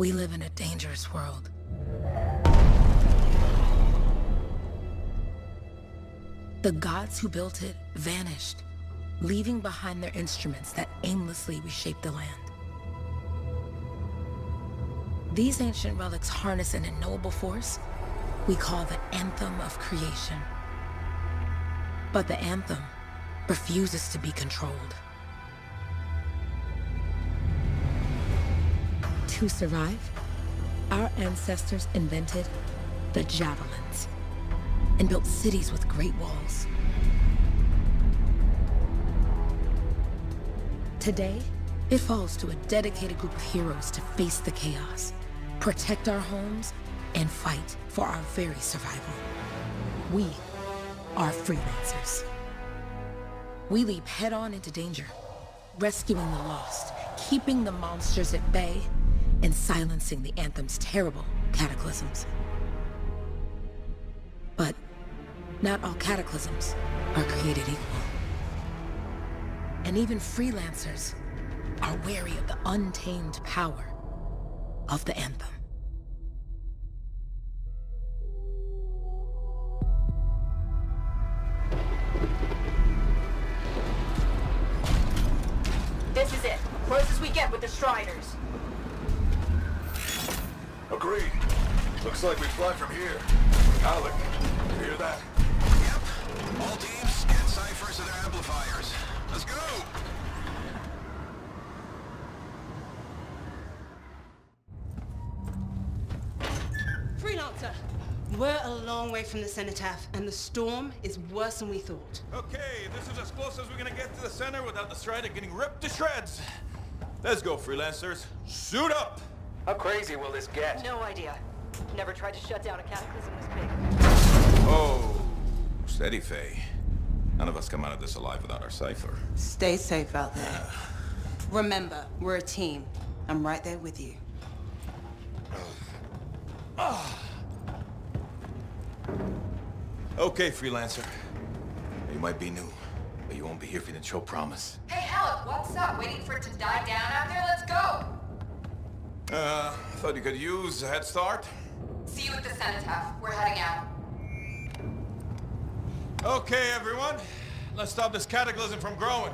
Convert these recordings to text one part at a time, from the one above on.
We live in a dangerous world. The gods who built it vanished, leaving behind their instruments that aimlessly reshaped the land. These ancient relics harness an unknowable force we call the Anthem of Creation. But the Anthem refuses to be controlled. To survive, our ancestors invented the javelins and built cities with great walls. Today, it falls to a dedicated group of heroes to face the chaos, protect our homes, and fight for our very survival. We are freelancers. We leap head-on into danger, rescuing the lost, keeping the monsters at bay, and silencing the Anthem's terrible cataclysms. But not all cataclysms are created equal. And even freelancers are wary of the untamed power of the Anthem. This is it. Close as we get with the Striders. Agreed. Looks like we fly from here. Alec, you hear that? Yep. All teams, get ciphers to their amplifiers. Let's go! Freelancer! We're a long way from the cenotaph, and the storm is worse than we thought. Okay, this is as close as we're gonna get to the center without the Strider getting ripped to shreds. Let's go, freelancers. Suit up! How crazy will this get? No idea. Never tried to shut down a cataclysm this big. Oh, steady, Faye. None of us come out of this alive without our cipher. Stay safe out there. Remember, we're a team. I'm right there with you. Okay, freelancer. You might be new, but you won't be here if you didn't show promise. Hey, Alec, what's up? Waiting for it to die down out there? Let's go! Thought you could use a head start. See you at the cenotaph. We're heading out. Okay, everyone. Let's stop this cataclysm from growing,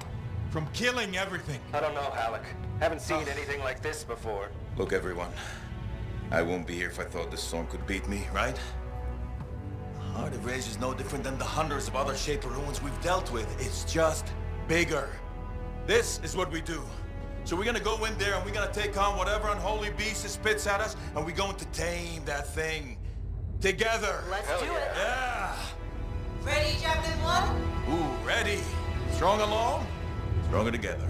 from killing everything. I don't know, Alec. Haven't seen anything like this before. Look, everyone. I won't be here if I thought this storm could beat me, right? Heart of Rage is no different than the hundreds of other shaped ruins we've dealt with. It's just bigger. This is what we do. So we're gonna go in there and we're gonna take on whatever unholy beast it spits at us, and we're going to tame that thing. Together. Let's Hell do yeah. it. Yeah. Ready, Javelin 1? Ooh, ready. Strong alone, stronger together.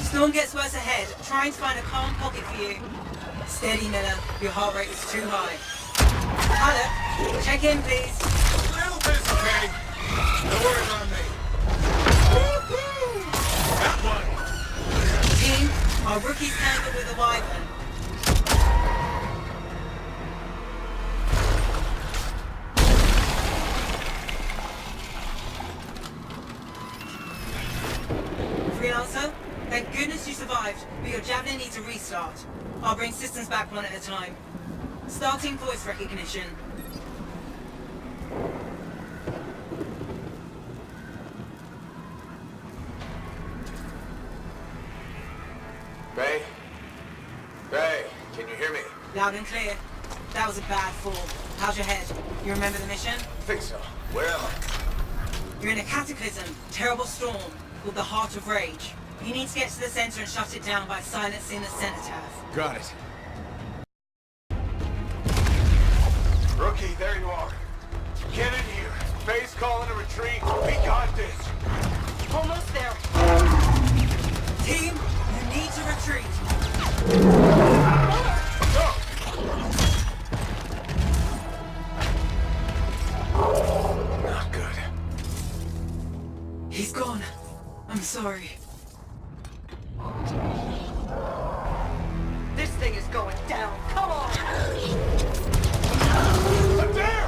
Storm gets worse ahead. Trying to find a calm pocket for you. Steady, Miller. Your heart rate is too high. Alec, check in, please. A little busy, Kay. No worries on me. That one. Team, our rookies handled with a wyvern. Freelancer, thank goodness you survived, but your Javelin needs a restart. I'll bring systems back one at a time. Starting voice recognition. Ray? Ray, can you hear me? Loud and clear. That was a bad fall. How's your head? You remember the mission? I think so. Where am I? You're in a cataclysm, terrible storm, called the Heart of Rage. You need to get to the center and shut it down by silencing the cenotaph. Got it. Rookie, there you are. Get in here. Base calling a retreat. We got this. Almost there. Team, you need to retreat. Not good. He's gone. I'm sorry. This thing is going down. Come on. There!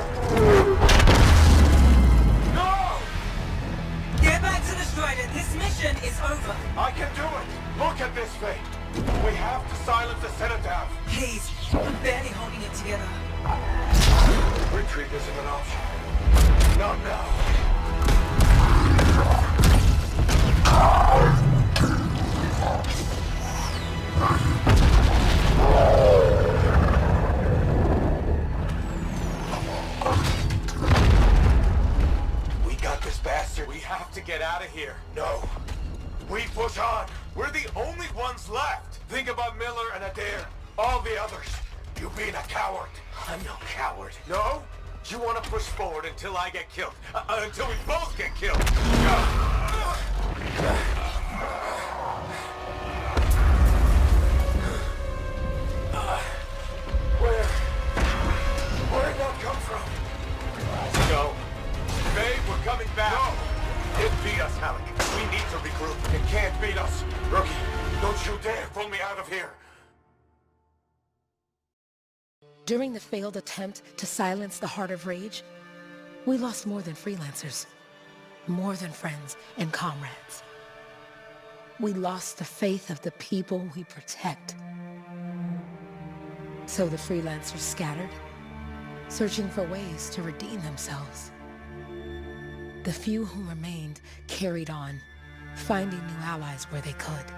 No! Get back to the Strider. This mission is over. I can do it. Look at this thing. We have to silence the Cenotaph. Please, I'm barely holding it together. Retreat isn't an option. Not now. We got this bastard. We have to get out of here. No. We push on. We're the only ones left. Think about Miller and Adair. All the others. You being a coward. I'm no coward. No? You want to push forward until I get killed. Until we both get killed. Where'd that come from? No. Babe, we're coming back. No. It beat us, Halleck. We need to regroup. It can't beat us. Rookie, don't you dare pull me out of here. During the failed attempt to silence the Heart of Rage, we lost more than freelancers, more than friends and comrades. We lost the faith of the people we protect. So the freelancers scattered, searching for ways to redeem themselves. The few who remained carried on, finding new allies where they could.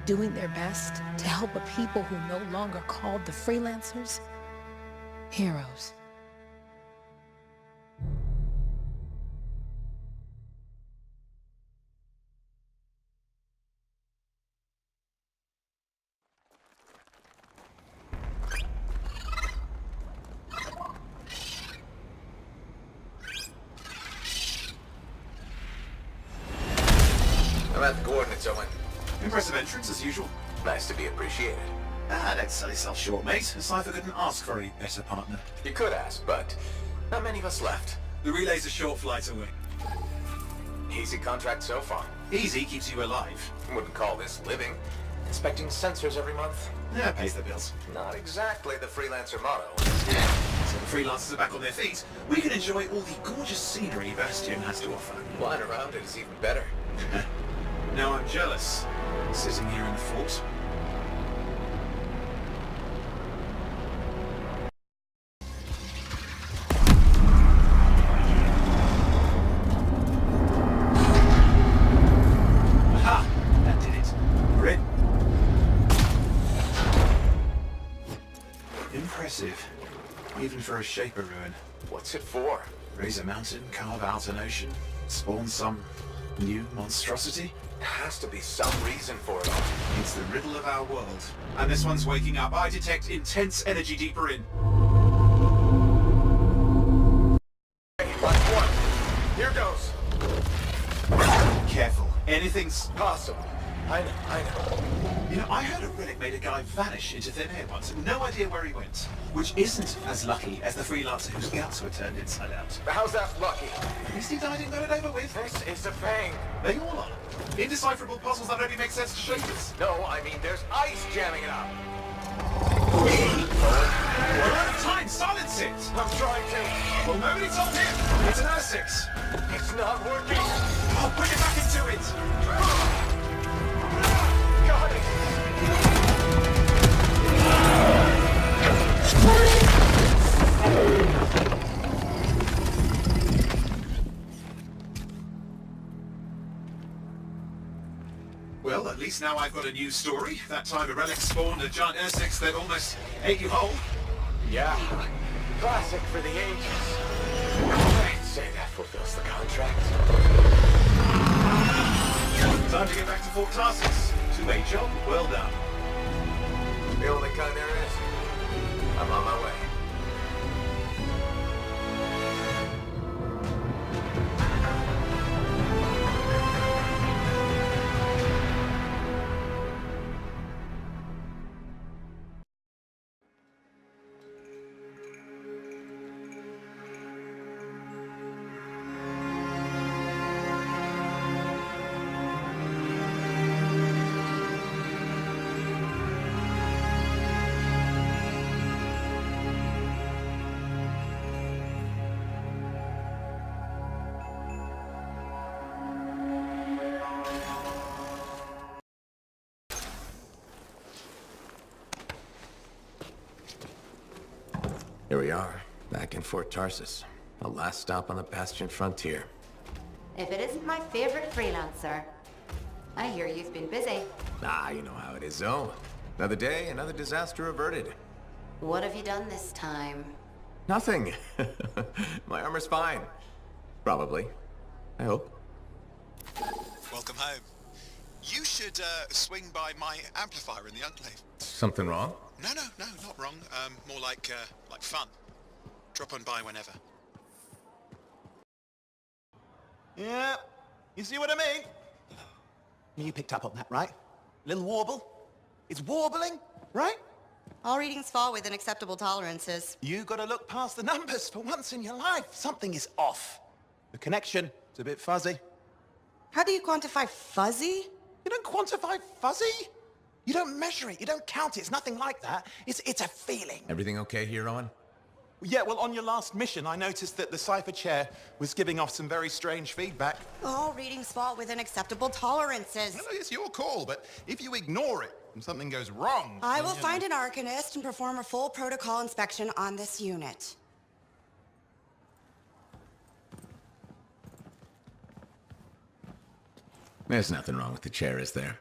Doing their best to help a people who no longer called the freelancers heroes. I'm at the coordinates, Owen. Impressive entrance, as usual. Nice to be appreciated. Don't sell yourself short, mate. Cypher couldn't ask for a better partner. You could ask, but not many of us left. The relay's a short flight away. Easy contract so far. Easy keeps you alive. Wouldn't call this living. Inspecting sensors every month? Yeah, pays the bills. Not exactly the freelancer motto. So the freelancers are back on their feet. We can enjoy all the gorgeous scenery Bastion has to offer. Flying around it is even better. Now I'm jealous, sitting here in the fort. Aha! That did it. We're in. Impressive. Even for a Shaper ruin. What's it for? Raise a mountain, carve out an ocean, spawn some new monstrosity? There has to be some reason for it all. It's the riddle of our world. And this one's waking up. I detect intense energy deeper in. Hey, last one. Here goes. Careful. Anything's... Possible. I know. You know, I heard a relic made a guy vanish into thin air once. No idea where he went. Which isn't as lucky as the freelancer whose guts were turned inside out. How's that lucky? At least he died and got it over with. This is a pain. They all are. Indecipherable puzzles that only make sense to Shapers. No, I mean there's ice jamming it up. We're out of time. Silence it. I'm trying to. Well, nobody told him. It's an Essex. It's not working. I'll put it back into it. Got it. Well, at least now I've got a new story. That time a relic spawned a giant Essex that almost ate you whole. Yeah. Classic for the ages. I'd say that fulfills the contract. Time to get back to Fort Tarsus. To a job well done. The only kind there is. I'm on my way. are, back in Fort Tarsus. The last stop on the Bastion frontier. If it isn't my favorite freelancer. I hear you've been busy. Ah, you know how it is, Zoe. Another day, another disaster averted. What have you done this time? Nothing. My armor's fine. Probably. I hope. Welcome home. You should swing by my amplifier in the Enclave. Something wrong? No, not wrong. More like fun. Drop on by whenever. Yeah, you see what I mean? You picked up on that, right? Little warble? It's warbling, right? All readings fall within acceptable tolerances. You gotta look past the numbers for once in your life. Something is off. The connection is a bit fuzzy. How do you quantify fuzzy? You don't quantify fuzzy. You don't measure it. You don't count it. It's nothing like that. It's a feeling. Everything okay here, Owen? Yeah, well, on your last mission, I noticed that the cipher chair was giving off some very strange feedback. All readings fall within acceptable tolerances. Well, it's your call, but if you ignore it and something goes wrong... I will find an Arcanist and perform a full protocol inspection on this unit. There's nothing wrong with the chair, is there?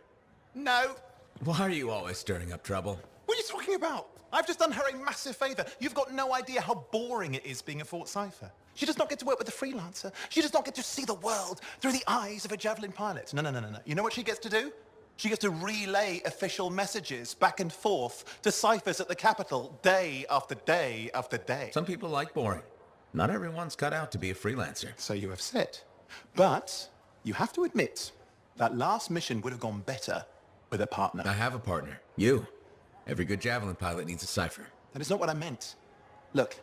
No. Why are you always stirring up trouble? What are you talking about? I've just done her a massive favor. You've got no idea how boring it is being a Fort Cipher. She does not get to work with a freelancer. She does not get to see the world through the eyes of a Javelin pilot. No. You know what she gets to do? She gets to relay official messages back and forth to ciphers at the Capitol day after day after day. Some people like boring. Not everyone's cut out to be a freelancer. So you have said. But you have to admit, that last mission would have gone better with a partner. I have a partner. You. Every good Javelin pilot needs a cipher. That is not what I meant. Look,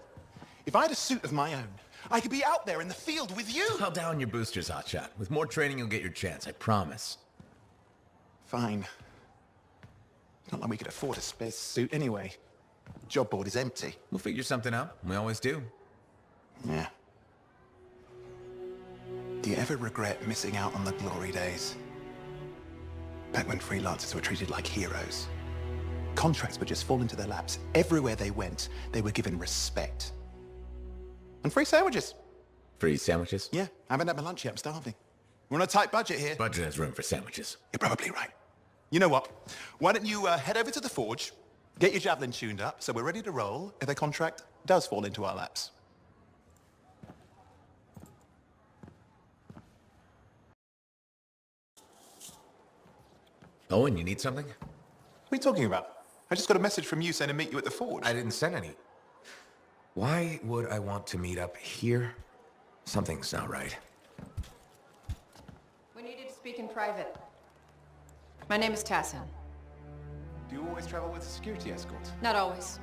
if I had a suit of my own, I could be out there in the field with you. I'll down your boosters, hotshot. With more training, you'll get your chance, I promise. Fine. It's not like we could afford a spare suit anyway. The job board is empty. We'll figure something out. We always do. Yeah. Do you ever regret missing out on the glory days? Back when freelancers were treated like heroes. Contracts would just fall into their laps. Everywhere they went, they were given respect. And free sandwiches. Free sandwiches? Yeah, I haven't had my lunch yet. I'm starving. We're on a tight budget here. Budget has room for sandwiches. You're probably right. You know what? Why don't you head over to the forge, get your Javelin tuned up, so we're ready to roll if a contract does fall into our laps. Owen, you need something? What are you talking about? I just got a message from you saying to meet you at the forge. I didn't send any. Why would I want to meet up here? Something's not right. We needed to speak in private. My name is Tassin. Do you always travel with a security escort? Not always.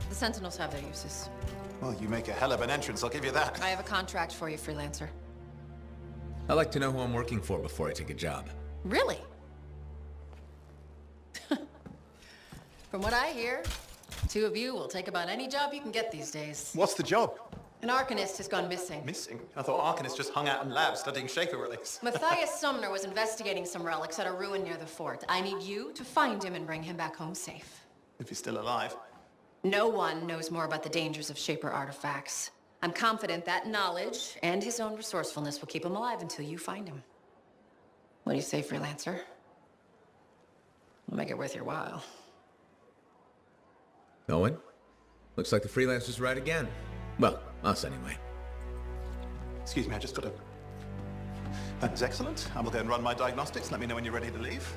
The Sentinels have their uses. Well, you make a hell of an entrance, I'll give you that. I have a contract for you, freelancer. I like to know who I'm working for before I take a job. Really? From what I hear, two of you will take about any job you can get these days. What's the job? An Arcanist has gone missing. Missing? I thought Arcanists just hung out in labs studying Shaper relics. Matthias Sumner was investigating some relics at a ruin near the fort. I need you to find him and bring him back home safe. If he's still alive. No one knows more about the dangers of Shaper artifacts. I'm confident that knowledge and his own resourcefulness will keep him alive until you find him. What do you say, freelancer? We'll make it worth your while. Owen? Looks like the freelancer's right again. Well, us anyway. Excuse me, I just got to... That is excellent. I will go and run my diagnostics. Let me know when you're ready to leave.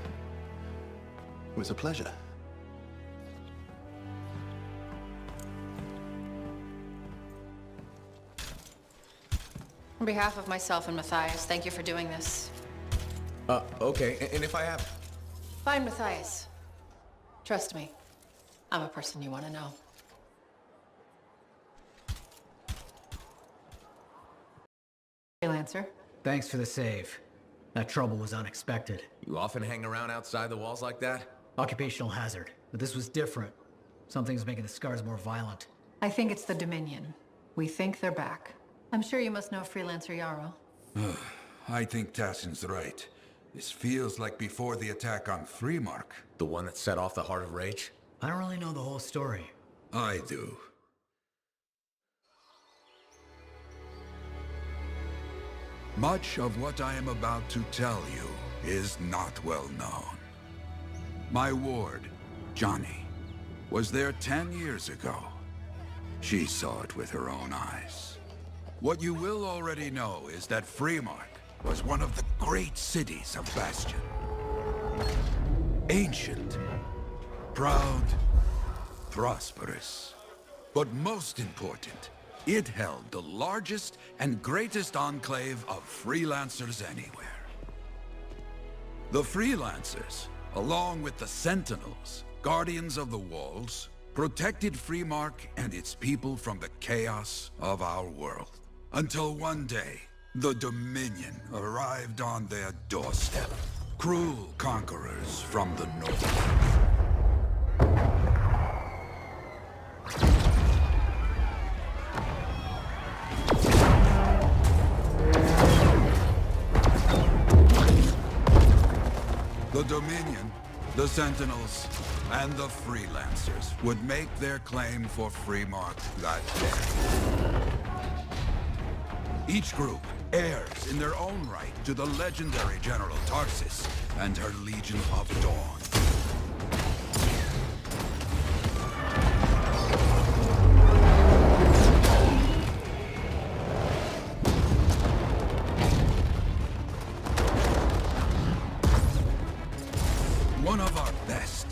It was a pleasure. On behalf of myself and Matthias, thank you for doing this. Okay. And if I have... Find Matthias. Trust me. I'm a person you want to know. Freelancer. Thanks for the save. That trouble was unexpected. You often hang around outside the walls like that? Occupational hazard. But this was different. Something's making the scars more violent. I think it's the Dominion. We think they're back. I'm sure you must know Freelancer Yarrow. I think Tassin's right. This feels like before the attack on Freemark. The one that set off the Heart of Rage? I don't really know the whole story. I do. Much of what I am about to tell you is not well known. My ward, Johnny, was there 10 years ago. She saw it with her own eyes. What you will already know is that Freemark was one of the great cities of Bastion. Ancient, proud, prosperous. But most important, it held the largest and greatest enclave of freelancers anywhere. The freelancers, along with the Sentinels, guardians of the walls, protected Freemark and its people from the chaos of our world. Until one day, the Dominion arrived on their doorstep. Cruel conquerors from the north. The Dominion, the Sentinels, and the Freelancers would make their claim for Freemark that day. Each group heirs in their own right to the legendary General Tarsis and her Legion of Dawn. One of our best,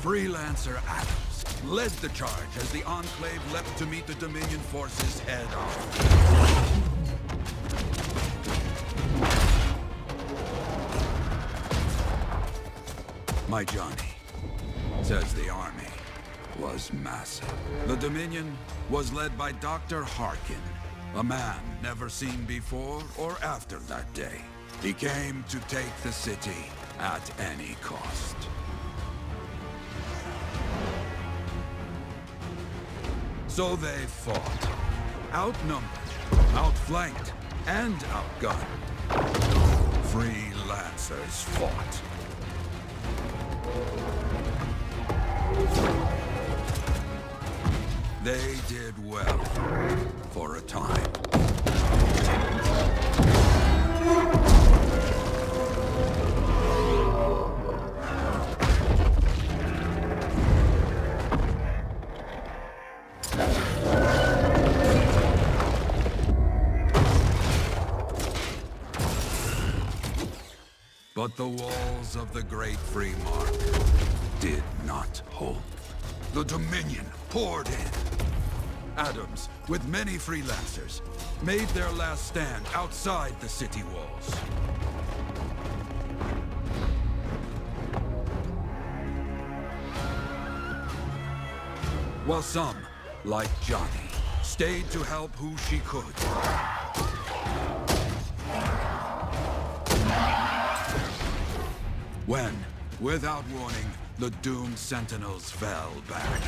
Freelancer Adams, led the charge as the Enclave leapt to meet the Dominion forces head-on. My Johnny says the army was massive. The Dominion was led by Dr. Harkin, a man never seen before or after that day. He came to take the city at any cost. So they fought, outnumbered, outflanked, and outgunned. Freelancers fought. They did well for a time. But the walls of the Great Freemark did not hold. The Dominion poured in. Adams, with many freelancers, made their last stand outside the city walls. While some, like Johnny, stayed to help who she could. When, without warning, the doomed Sentinels fell back.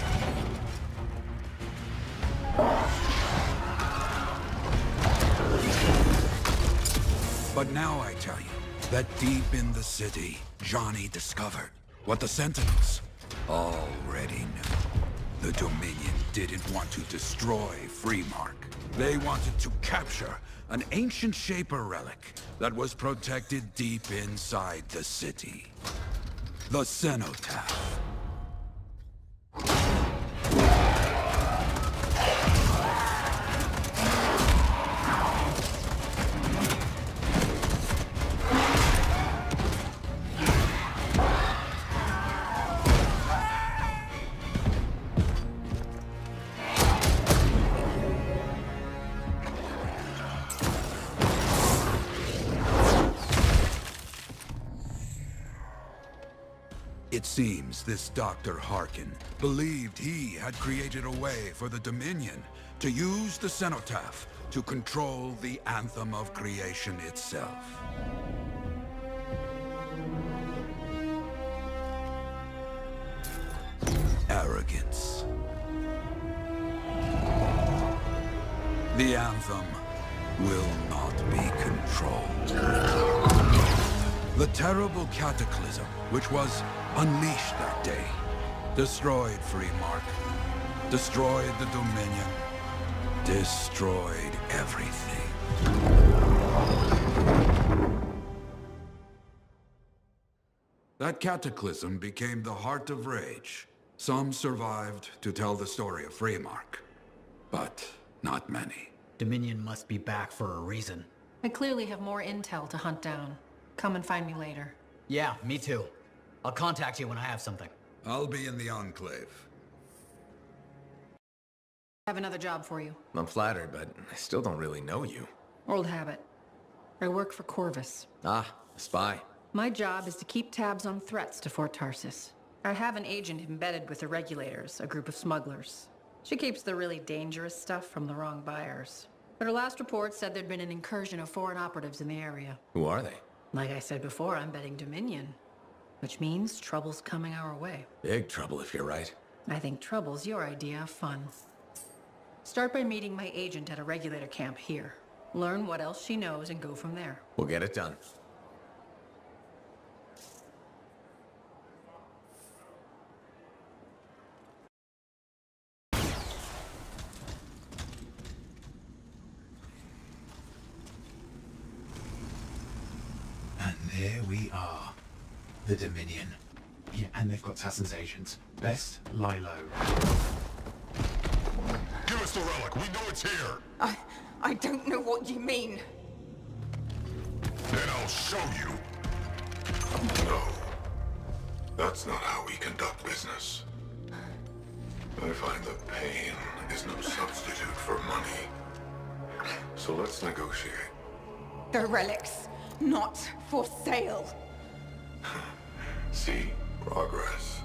But now I tell you that deep in the city, Johnny discovered what the Sentinels already knew. The Dominion didn't want to destroy Freemark. They wanted to capture an ancient Shaper relic that was protected deep inside the city. The Cenotaph. It seems this Dr. Harkin believed he had created a way for the Dominion to use the Cenotaph to control the Anthem of creation itself. Arrogance. The Anthem will not be controlled. The terrible cataclysm, which was unleashed that day, destroyed Freemark, destroyed the Dominion, destroyed everything. That cataclysm became the heart of Rage. Some survived to tell the story of Freemark, but not many. Dominion must be back for a reason. I clearly have more intel to hunt down. Come and find me later. Yeah, me too. I'll contact you when I have something. I'll be in the Enclave. I have another job for you. I'm flattered, but I still don't really know you. Old habit. I work for Corvus. Ah, a spy. My job is to keep tabs on threats to Fort Tarsis. I have an agent embedded with the Regulators, a group of smugglers. She keeps the really dangerous stuff from the wrong buyers. But her last report said there'd been an incursion of foreign operatives in the area. Who are they? Like I said before, I'm betting Dominion. Which means trouble's coming our way. Big trouble if you're right. I think trouble's your idea of fun. Start by meeting my agent at a Regulator camp here. Learn what else she knows and go from there. We'll get it done. And there we are. The Dominion. Yeah, and they've got Tassin's agents. Best lie low. Give us the relic. We know it's here. I don't know what you mean. Then I'll show you. No. That's not how we conduct business. I find that pain is no substitute for money. So let's negotiate. The relics, not for sale. See? Progress.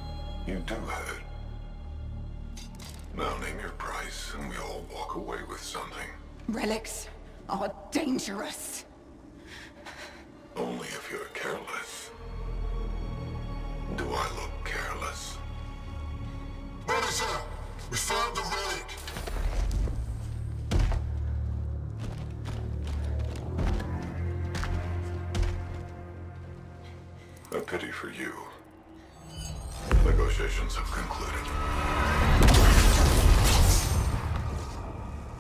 You do have it. Now name your price, and we all walk away with something. Relics are dangerous. Only if you're careless. Do I look careless? What is that? We found the relic! A pity for you. Negotiations have concluded.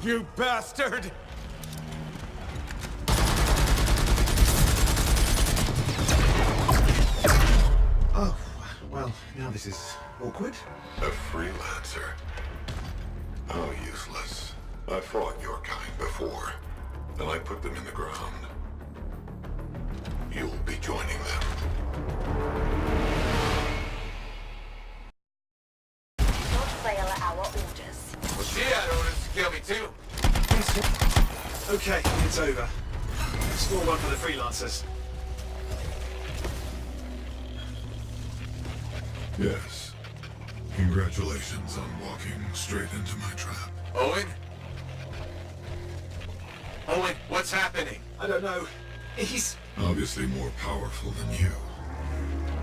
You bastard! Oh, well, now this is awkward. A freelancer? How useless. I fought your kind before, and I put them in the ground. You'll be joining them. Our orders. Well, she had orders to kill me too. Okay, it's over. Small one for the freelancers. Yes. Congratulations on walking straight into my trap. Owen? Owen, what's happening? I don't know. He's... Obviously more powerful than you.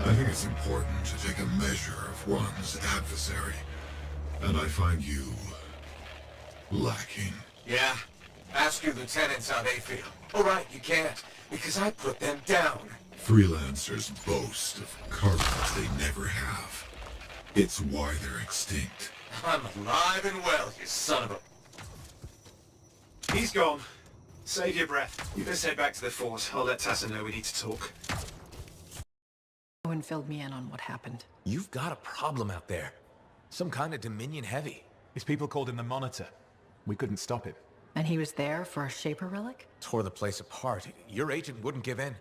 I think it's important to take a measure of one's adversary. And I find you lacking. Yeah? Ask your lieutenants how they feel. All right, you can't, because I put them down. Freelancers boast of cargoes they never have. It's why they're extinct. I'm alive and well, you son of a... He's gone. Save your breath. You best head back to the fort. I'll let Tassin know we need to talk. Owen filled me in on what happened. You've got a problem out there. Some kind of Dominion heavy. His people called him the Monitor. We couldn't stop him. And he was there for a Shaper relic? Tore the place apart. Your agent wouldn't give in.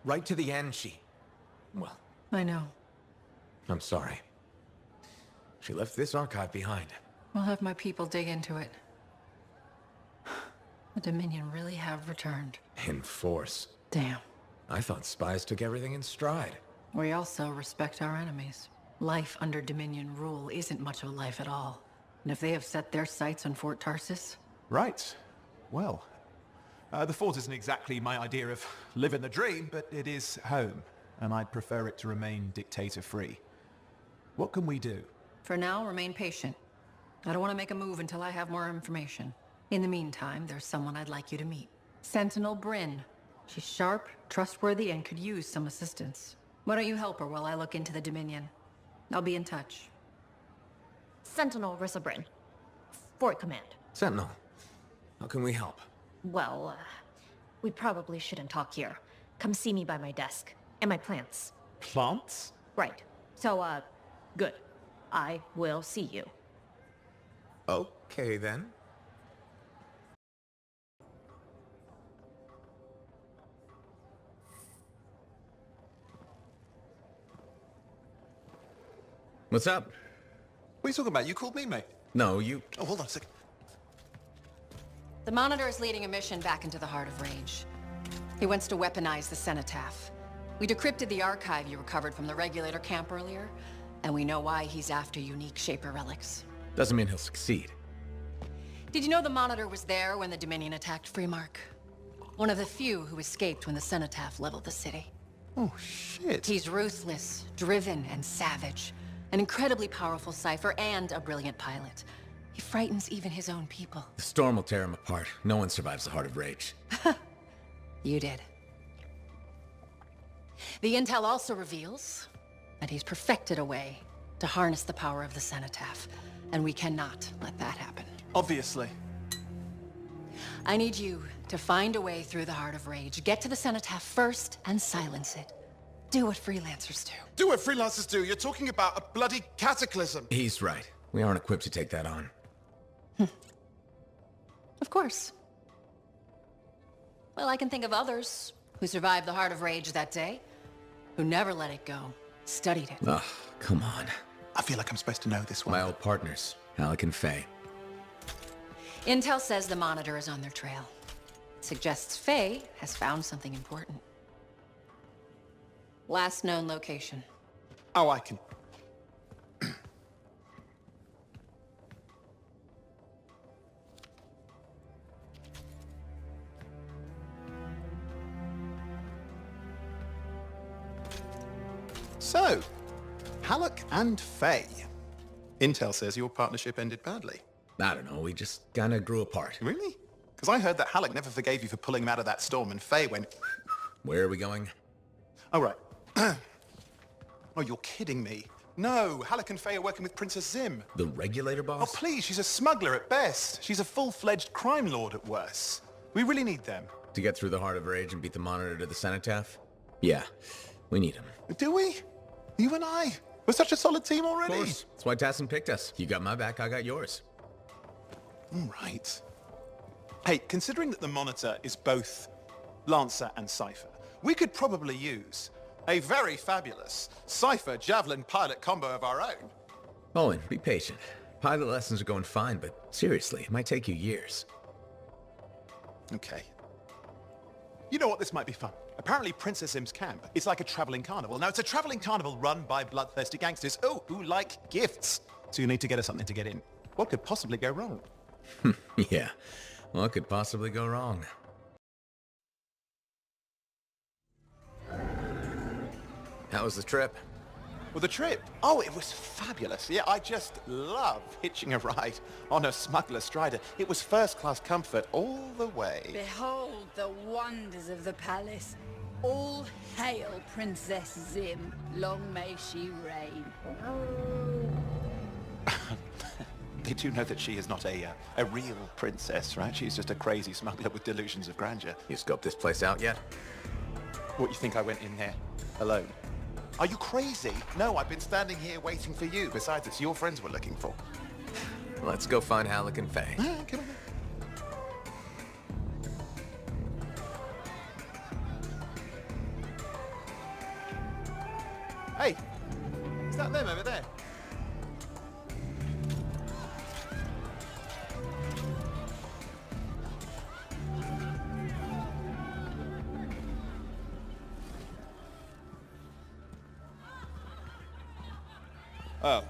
Right to the end, well, I know. I'm sorry. She left this archive behind. We'll have my people dig into it. The Dominion really have returned. In force. Damn. I thought spies took everything in stride. We also respect our enemies. Life under Dominion rule isn't much of a life at all. And if they have set their sights on Fort Tarsis... Right. Well, the fort isn't exactly my idea of living the dream, but it is home, and I'd prefer it to remain dictator-free. What can we do? For now, remain patient. I don't want to make a move until I have more information. In the meantime, there's someone I'd like you to meet. Sentinel Bryn. She's sharp, trustworthy, and could use some assistance. Why don't you help her while I look into the Dominion? I'll be in touch. Sentinel Rissa Bryn. Fort Command. Sentinel, how can we help? Well, we probably shouldn't talk here. Come see me by my desk. And my plants. plants? Right. So, good. I will see you. Okay, then. What's up? What are you talking about? You called me, mate. No, you... Oh, hold on a second. The Monitor is leading a mission back into the Heart of Rage. He wants to weaponize the Cenotaph. We decrypted the archive you recovered from the Regulator camp earlier, and we know why he's after unique Shaper relics. Doesn't mean he'll succeed. Did you know the Monitor was there when the Dominion attacked Freemark? One of the few who escaped when the Cenotaph leveled the city. Oh, shit. He's ruthless, driven, and savage. An incredibly powerful cipher and a brilliant pilot. He frightens even his own people. The storm will tear him apart. No one survives the Heart of Rage. You did. The intel also reveals that he's perfected a way to harness the power of the Cenotaph, and we cannot let that happen. Obviously. I need you to find a way through the Heart of Rage, get to the Cenotaph first, and silence it. Do what freelancers do. Do what freelancers do? You're talking about a bloody cataclysm. He's right. We aren't equipped to take that on. Of course. Well, I can think of others who survived the Heart of Rage that day, who never let it go, studied it. Ugh, come on. I feel like I'm supposed to know this one. My old partners, Alec and Faye. Intel says the Monitor is on their trail. Suggests Faye has found something important. Last known location. Oh, I can... So, Halleck and Faye. Intel says your partnership ended badly. I don't know, we just kinda grew apart. Really? Because I heard that Halleck never forgave you for pulling him out of that storm, and Faye went... Where are we going? Oh, right. Oh, you're kidding me. No, Halleck and Faye are working with Princess Zim. The Regulator boss? Oh, please, she's a smuggler at best. She's a full-fledged crime lord at worst. We really need them. To get through the Heart of Rage and beat the Monitor to the Cenotaph? Yeah, we need him. Do we? You and I? We're such a solid team already. Of course. That's why Tassin picked us. You got my back, I got yours. All right. Hey, considering that the Monitor is both Lancer and Cypher, we could probably use a very fabulous Cypher Javelin pilot combo of our own. Owen, be patient. Pilot lessons are going fine, but seriously, it might take you years. Okay. You know what? This might be fun. Apparently Princess Zim's camp is like a traveling carnival. Now, it's a traveling carnival run by bloodthirsty gangsters, who like gifts. So you need to get us something to get in. What could possibly go wrong? Yeah, what could possibly go wrong? How was the trip? Well, the trip? Oh, it was fabulous. Yeah, I just love hitching a ride on a smuggler strider. It was first-class comfort all the way. Behold the wonders of the palace. All hail Princess Zim. Long may she reign. Did you know that she is not a real princess, right? She's just a crazy smuggler with delusions of grandeur. You scoped this place out yet? What, you think I went in there alone? Are you crazy? No, I've been standing here waiting for you. Besides, it's your friends we're looking for. Let's go find Halleck and Faye. Come on. Hey, is that them over there? Oh,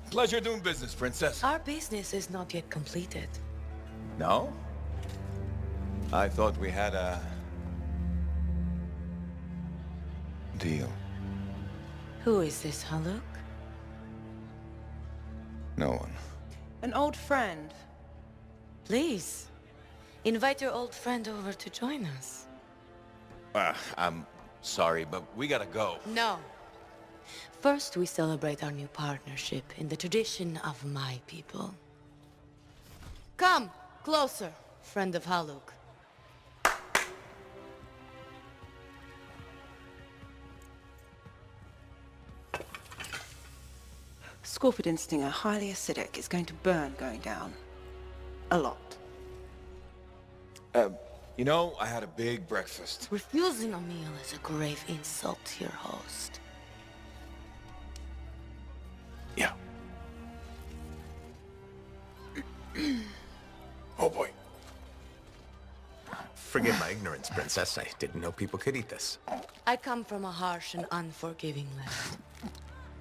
pleasure doing business, Princess. Our business is not yet completed. No? I thought we had a... deal. Who is this, Haluk? No one. An old friend. Please, invite your old friend over to join us. I'm sorry, but we gotta go. No. First, we celebrate our new partnership in the tradition of my people. Come, closer, friend of Haluk. Scorpion stinger, highly acidic. It's going to burn going down. A lot. You know, I had a big breakfast. Refusing a meal is a grave insult to your host. Yeah. Oh boy. Forgive my ignorance, Princess. I didn't know people could eat this. I come from a harsh and unforgiving land.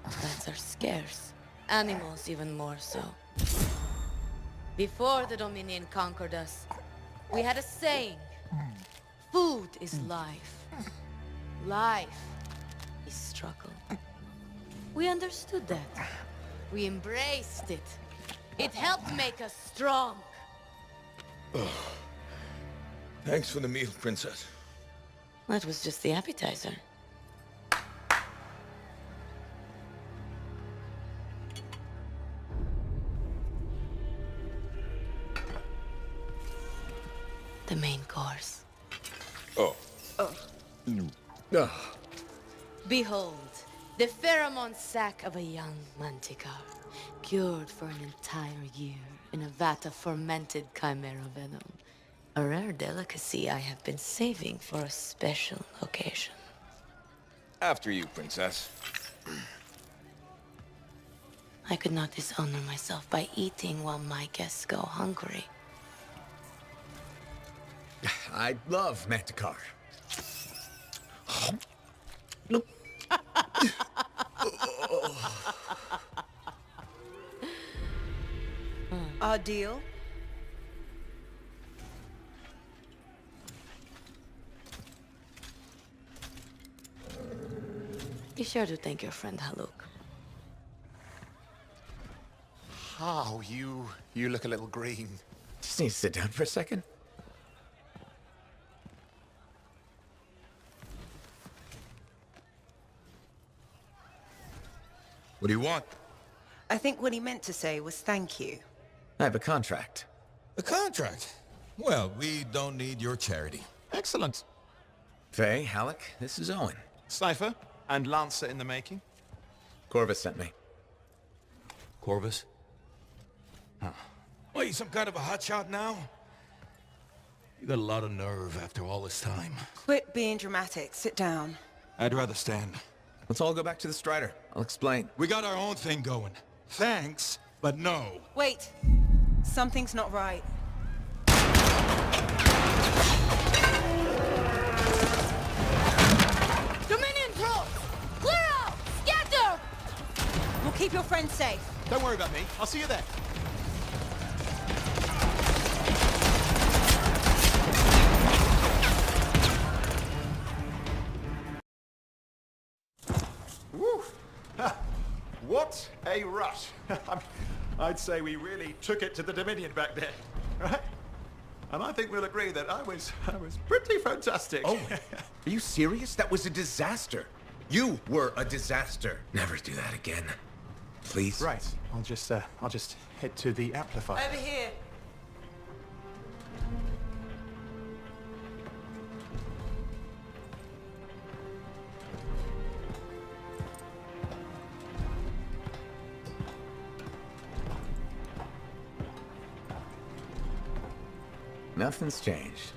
Plants are scarce. Animals even more so. Before the Dominion conquered us, we had a saying. Food is life. Life is struggle. We understood that. We embraced it. It helped make us strong. Thanks for the meal, Princess. That was just the appetizer. The main course. Oh. Behold, the pheromone sac of a young manticore, cured for an entire year in a vat of fermented chimera venom. A rare delicacy I have been saving for a special occasion. After you, Princess. I could not dishonor myself by eating while my guests go hungry. I love Manticore. Our deal? Be sure to thank your friend Haluk. Oh, you look a little green. Just need to sit down for a second. What do you want? I think what he meant to say was thank you. I have a contract. A contract? Well, we don't need your charity. Excellent. Faye, Halleck, this is Owen. Cypher and Lancer in the making. Corvus sent me. Corvus? Huh. What, you some kind of a hotshot now? You got a lot of nerve after all this time. Quit being dramatic. Sit down. I'd rather stand. Let's all go back to the Strider. I'll explain. We got our own thing going. Thanks, but no. Wait. Something's not right. Dominion troops! Clear out! Scatter! We'll keep your friends safe. Don't worry about me. I'll see you there. Woo! Ha! What a rush! I'd say we really took it to the Dominion back there, right? And I think we'll agree that I was pretty fantastic. Oh, are you serious? That was a disaster. You were a disaster. Never do that again. Please. Right. I'll just head to the amplifier. Over here. Nothing's changed.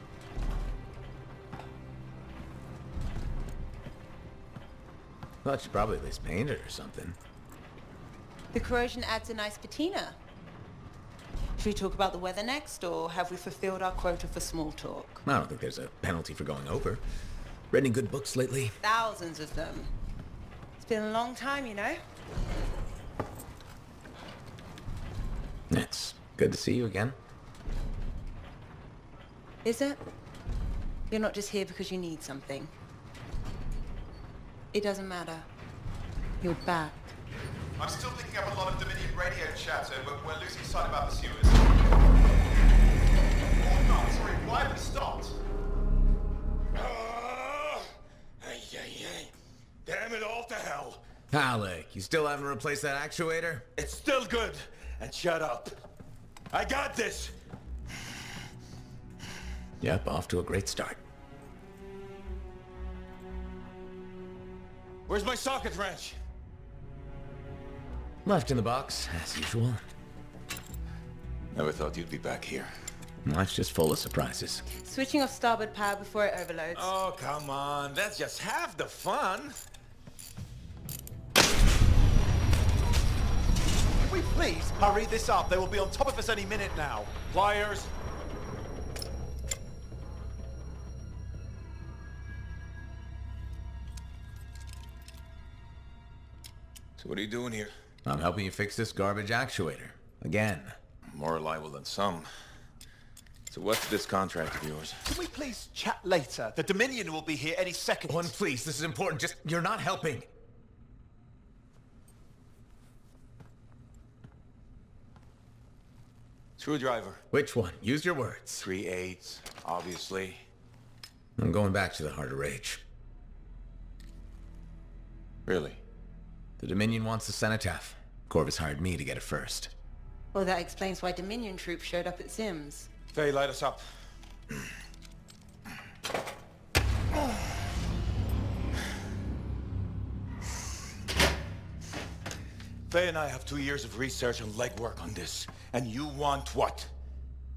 Well, you probably at least painted or something. The corrosion adds a nice patina. Should we talk about the weather next, or have we fulfilled our quota for small talk? I don't think there's a penalty for going over. Read any good books lately? Thousands of them. It's been a long time, you know? It's good to see you again. Is it? You're not just here because you need something. It doesn't matter. You're back. I'm still picking up a lot of Dominion radio chatter, but we're losing sight of our pursuers. Oh, no, sorry, why have we stopped? Damn it all to hell. Alec, you still haven't replaced that actuator? It's still good. And shut up. I got this. Yep, off to a great start. Where's my socket wrench? Left in the box, as usual. Never thought you'd be back here. Life's just full of surprises. Switching off starboard power before it overloads. Oh, come on. That's just half the fun. Can we please hurry this up? They will be on top of us any minute now. Pliers. So what are you doing here? I'm helping you fix this garbage actuator. Again. More reliable than some. So what's this contract of yours? Can we please chat later? The Dominion will be here any second. One, please. This is important. Just, you're not helping. Screwdriver. Which one? Use your words. 3/8, obviously. I'm going back to the Heart of Rage. Really? The Dominion wants the cenotaph. Corvus hired me to get it first. Well, that explains why Dominion troops showed up at Sims. Faye, light us up. Faye and I have 2 years of research and legwork on this. And you want what?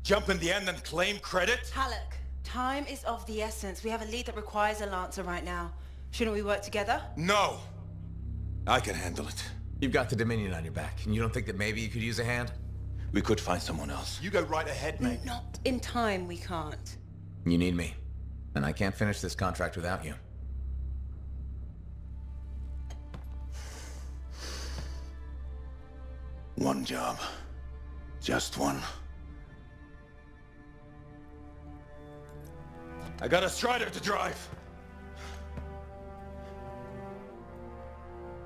Jump in the end and claim credit? Halleck, time is of the essence. We have a lead that requires a Lancer right now. Shouldn't we work together? No! I can handle it. You've got the Dominion on your back, and you don't think that maybe you could use a hand? We could find someone else. You go right ahead, mate. Not in time, we can't. You need me, and I can't finish this contract without you. One job. Just one. I got a Strider to drive.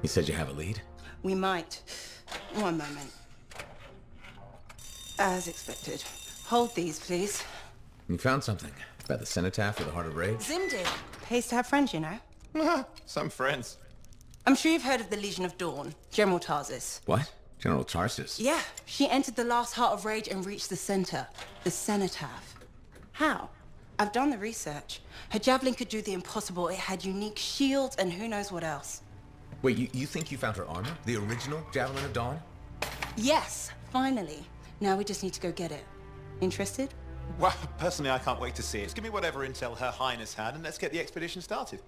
You said you have a lead? We might. One moment. As expected. Hold these, please. You found something about the cenotaph or the Heart of Rage? Zim did. Pays to have friends, you know. Some friends. I'm sure you've heard of the Legion of Dawn, General Tarsus. What? General Tarsus? Yeah, she entered the last Heart of Rage and reached the center, the cenotaph. How? I've done the research. Her javelin could do the impossible. It had unique shields and who knows what else. Wait, you think you found her armor? The original Javelin of Dawn? Yes, finally. Now we just need to go get it. Interested? Well, personally, I can't wait to see it. Just give me whatever intel Her Highness had, and let's get the expedition started.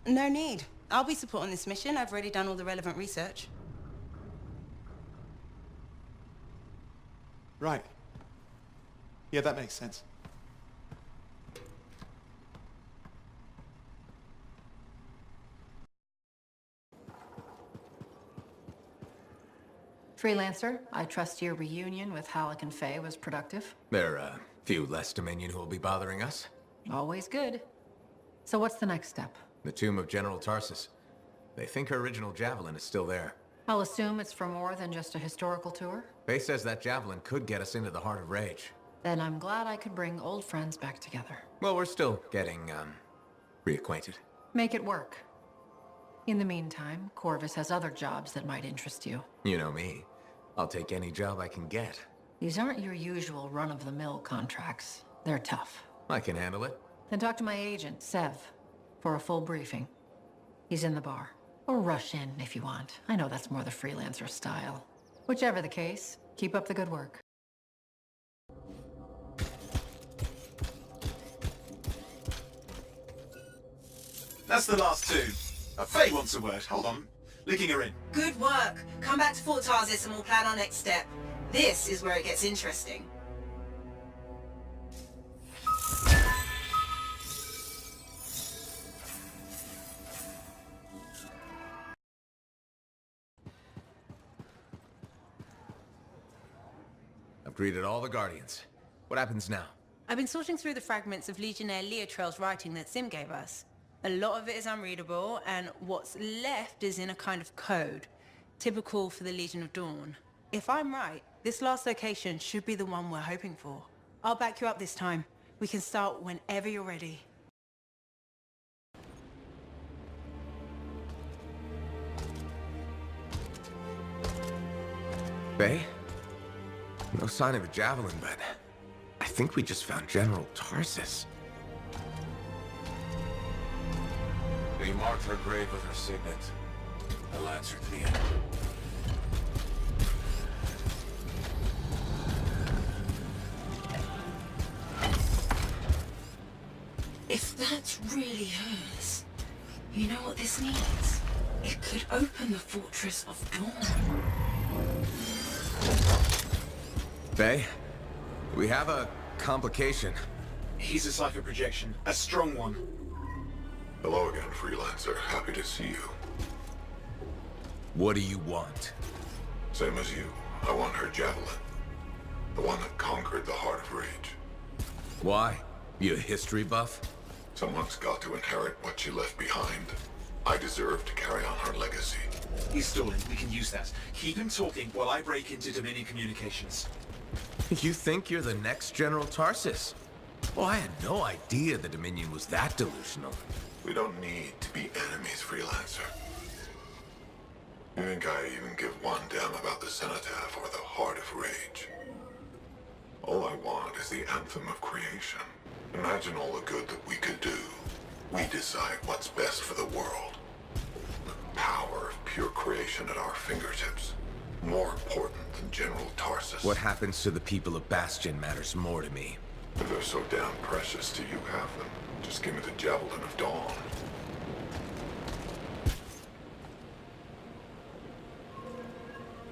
No need. I'll be supporting this mission. I've already done all the relevant research. Right. Yeah, that makes sense. Freelancer, I trust your reunion with Halleck and Faye was productive. There are a few less Dominion who will be bothering us. Always good. So what's the next step? The tomb of General Tarsus. They think her original javelin is still there. I'll assume it's for more than just a historical tour? Faye says that javelin could get us into the Heart of Rage. Then I'm glad I could bring old friends back together. Well, we're still getting, reacquainted. Make it work. In the meantime, Corvus has other jobs that might interest you. You know me. I'll take any job I can get. These aren't your usual run-of-the-mill contracts. They're tough. I can handle it. Then talk to my agent, Sev, for a full briefing. He's in the bar. Or rush in if you want. I know that's more the freelancer style. Whichever the case, keep up the good work. That's the last two. Faye wants a word. Hold on. Looking her in. Good work. Come back to Fort Tarsus and we'll plan our next step. This is where it gets interesting. I've greeted all the Guardians. What happens now? I've been sorting through the fragments of Legionnaire Leotrell's writing that Sim gave us. A lot of it is unreadable, and what's left is in a kind of code, typical for the Legion of Dawn. If I'm right, this last location should be the one we're hoping for. I'll back you up this time. We can start whenever you're ready. Faye? No sign of a javelin, but I think we just found General Tarsus. They marked her grave with her signet. The Lancer to the end. If that's really hers, you know what this means? It could open the Fortress of Dawn. Faye, we have a complication. He's a cipher projection, a strong one. Hello again, Freelancer. Happy to see you. What do you want? Same as you. I want her javelin. The one that conquered the Heart of Rage. Why? You a history buff? Someone's got to inherit what she left behind. I deserve to carry on her legacy. He's stalling. We can use that. Keep him talking while I break into Dominion communications. You think you're the next General Tarsus? Well, I had no idea the Dominion was that delusional. We don't need to be enemies, Freelancer. You think I even give one damn about the Cenotaph or the Heart of Rage? All I want is the Anthem of Creation. Imagine all the good that we could do. We decide what's best for the world. The power of pure creation at our fingertips. More important than General Tarsus. What happens to the people of Bastion matters more to me. If they're so damn precious to you have them, just give me the Javelin of Dawn.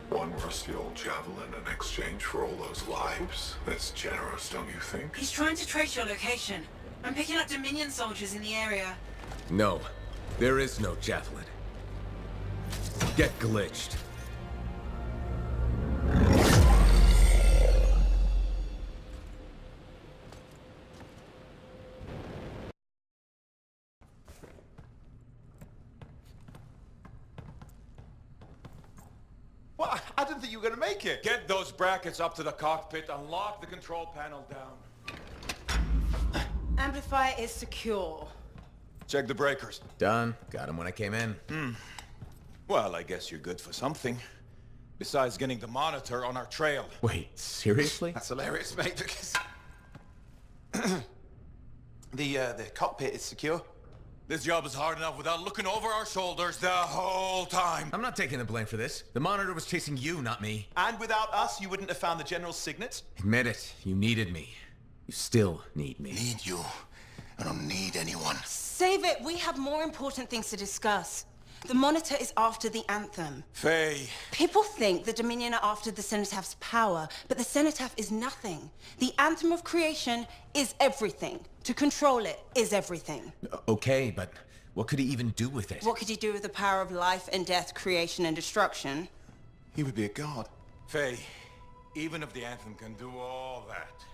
One rusty old javelin in exchange for all those lives? That's generous, don't you think? He's trying to trace your location. I'm picking up Dominion soldiers in the area. No, there is no javelin. Get glitched. What? I didn't think you were going to make it. Get those brackets up to the cockpit and lock the control panel down. Amplifier is secure. Check the breakers. Done. Got him when I came in. Well, I guess you're good for something. Besides getting the monitor on our trail. Wait, seriously? That's hilarious, mate, because... the cockpit is secure. This job is hard enough without looking over our shoulders the whole time. I'm not taking the blame for this. The monitor was chasing you, not me. And without us, you wouldn't have found the General's signet? Admit it. You needed me. You still need me. Need you. I don't need anyone. Save it. We have more important things to discuss. The Monitor is after the Anthem. Faye. People think the Dominion are after the Cenotaph's power, but the Cenotaph is nothing. The Anthem of Creation is everything. To control it is everything. Okay, but what could he even do with it? What could he do with the power of life and death, creation and destruction? He would be a god. Faye, even if the Anthem can do all that,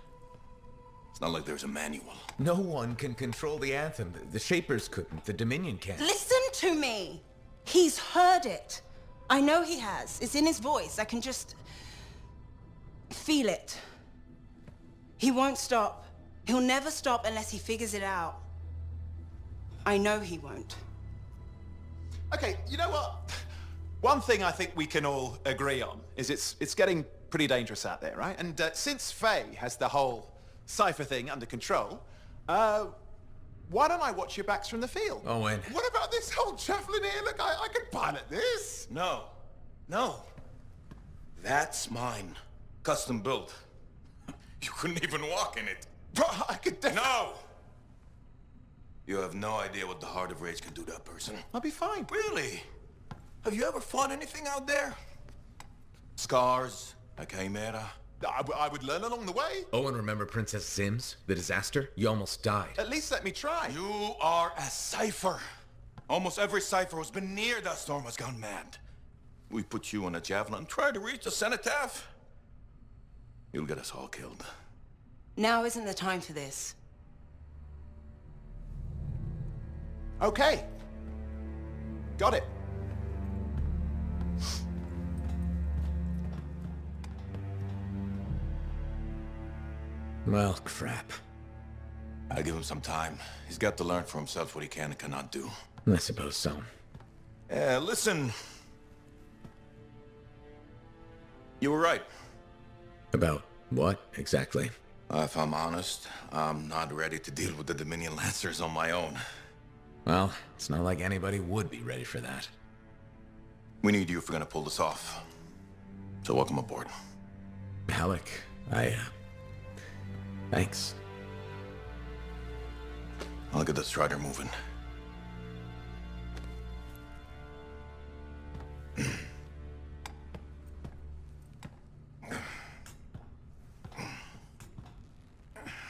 it's not like there's a manual. No one can control the Anthem. The Shapers couldn't. The Dominion can't. Listen to me! He's heard it. I know he has. It's in his voice. I can just... feel it. He won't stop. He'll never stop unless he figures it out. I know he won't. Okay, you know what? One thing I think we can all agree on is it's getting pretty dangerous out there, right? And since Faye has the whole cipher thing under control, why don't I watch your backs from the field? Owen. What about this whole javelin here? Look, I could pilot this. No. No. That's mine. Custom built. You couldn't even walk in it. But I could definitely... No! You have no idea what the Heart of Rage can do to a person. I'll be fine. Really? Have you ever fought anything out there? Scars? A chimera? I would learn along the way. Owen, remember Princess Sims? The disaster? You almost died. At least let me try. You are a cipher. Almost every cipher who's been near that storm has gone mad. We put you on a javelin and try to reach the Cenotaph. You'll get us all killed. Now isn't the time for this. Okay. Got it. Well, crap. I'll give him some time. He's got to learn for himself what he can and cannot do. I suppose so. Listen. You were right. About what, exactly? If I'm honest, I'm not ready to deal with the Dominion Lancers on my own. Well, it's not like anybody would be ready for that. We need you if we're gonna pull this off. So welcome aboard. Alec, thanks. I'll get the Strider moving.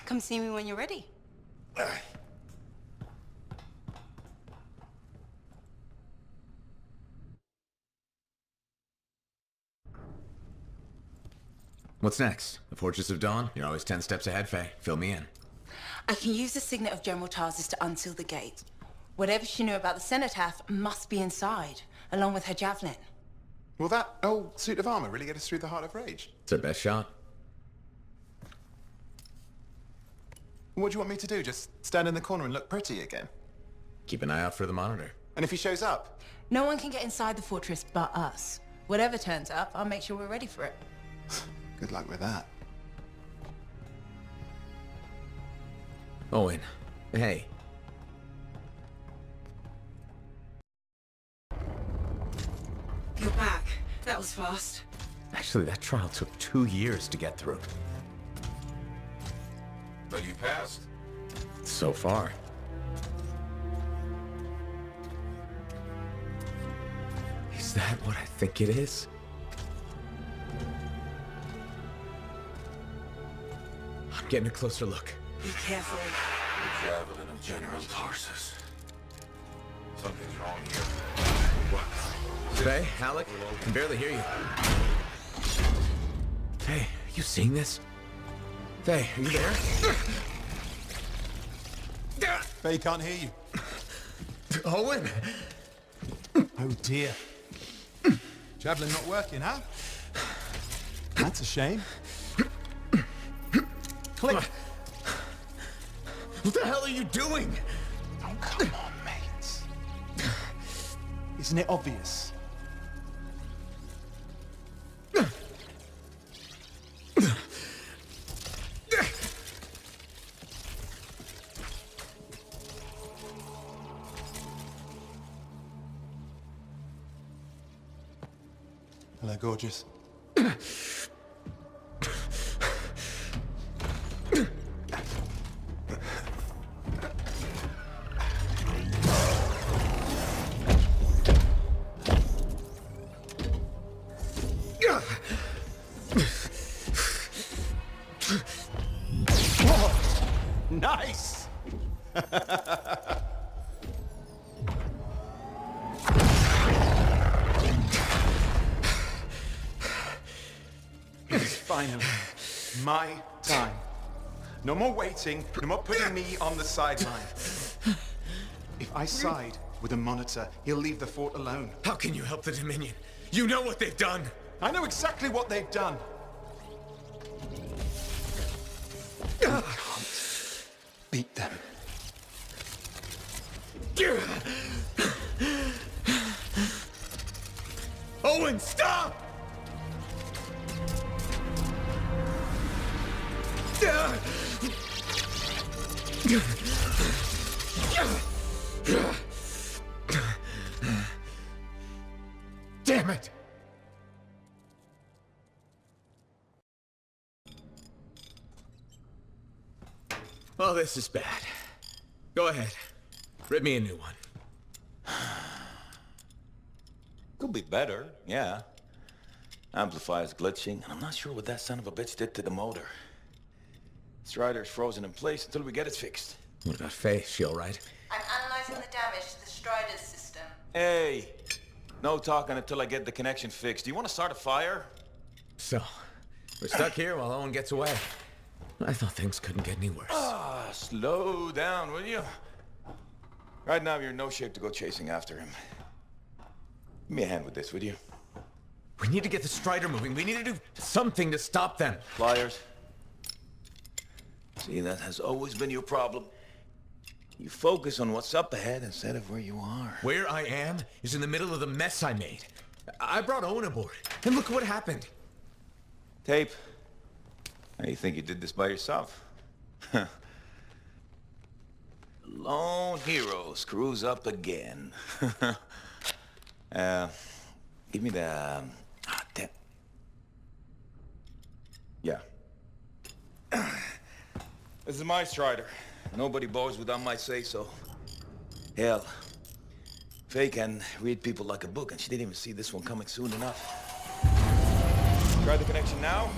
Come see me when you're ready. What's next? The Fortress of Dawn? You're always 10 steps ahead, Faye. Fill me in. I can use the signet of General Tarsis to unseal the gate. Whatever she knew about the cenotaph must be inside, along with her javelin. Will that old suit of armor really get us through the Heart of Rage? It's our best shot. What do you want me to do? Just stand in the corner and look pretty again? Keep an eye out for the monitor. And if he shows up? No one can get inside the fortress but us. Whatever turns up, I'll make sure we're ready for it. Good luck with that. Owen, hey. You're back. That was fast. Actually, that trial took 2 years to get through. But you passed. So far. Is that what I think it is? I'm getting a closer look. Be careful. The javelin of General Tarsus. Something's wrong here. What? Faye, Alec, I can barely hear you. Faye, are you seeing this? Faye, are you there? Faye can't hear you. Owen! Oh dear. Javelin not working, huh? That's a shame. Click. What the hell are you doing? Oh, come on, mate. Isn't it obvious? Hello, gorgeous. Nice! It's finally my time. No more waiting, no more putting me on the sideline. If I side with a monitor, he'll leave the fort alone. How can you help the Dominion? You know what they've done! I know exactly what they've done. We can't beat them. Owen, stop! Damn it! Oh, this is bad. Go ahead. Rip me a new one. Could be better, yeah. Amplifier's glitching, and I'm not sure what that son of a bitch did to the motor. Strider's frozen in place until we get it fixed. What about Faye? She all right? I'm analyzing the damage to the Strider's system. Hey, no talking until I get the connection fixed. Do you want to start a fire? So, we're stuck here while Owen gets away. I thought things couldn't get any worse. Ah, slow down, will you? Right now, you're in no shape to go chasing after him. Give me a hand with this, would you? We need to get the Strider moving. We need to do something to stop them. Flyers. See, that has always been your problem. You focus on what's up ahead instead of where you are. Where I am is in the middle of the mess I made. I brought Owen aboard, and look what happened. Tape. How do you think you did this by yourself? Lone hero screws up again. Give me the... damn. Yeah. This is my Strider. Nobody bothers with I might say so. Hell, Faye can read people like a book, and she didn't even see this one coming soon enough. Try the connection now.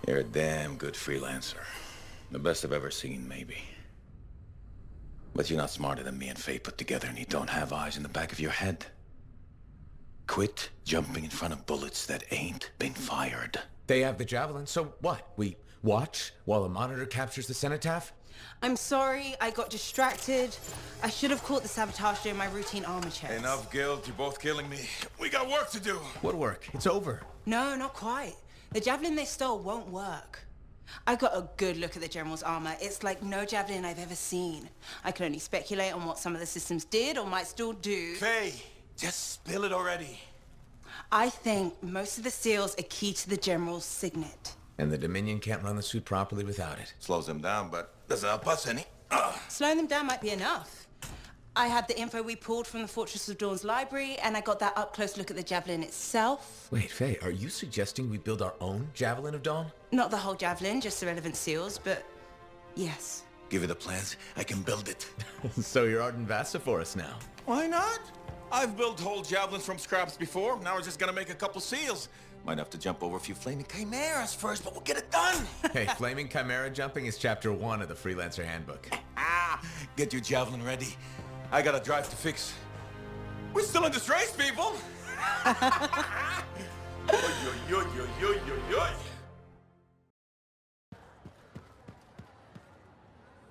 You're a damn good freelancer. The best I've ever seen, maybe. But you're not smarter than me and Faye put together, and you don't have eyes in the back of your head. Quit jumping in front of bullets that ain't been fired. They have the javelin, so what? We watch while the monitor captures the cenotaph? I'm sorry, I got distracted. I should have caught the sabotage during my routine armor checks. Enough guilt, you're both killing me. We got work to do. What work? It's over. No, not quite. The javelin they stole won't work. I got a good look at the General's armor. It's like no javelin I've ever seen. I can only speculate on what some of the systems did or might still do. Faye, just spill it already. I think most of the seals are key to the General's signet. And the Dominion can't run the suit properly without it. Slows them down, but doesn't help us any. Slowing them down might be enough. I had the info we pulled from the Fortress of Dawn's library, and I got that up-close look at the javelin itself. Wait, Faye, are you suggesting we build our own Javelin of Dawn? Not the whole javelin, just the relevant seals, but yes. Give it the plans, I can build it. So you're Arden Vassa for us now. Why not? I've built whole javelins from scraps before. Now we're just gonna make a couple seals. Might have to jump over a few flaming chimeras first, but we'll get it done. Hey, flaming chimera jumping is chapter 1 of the Freelancer Handbook. Get your javelin ready. I got a drive to fix. We're still in this race, people.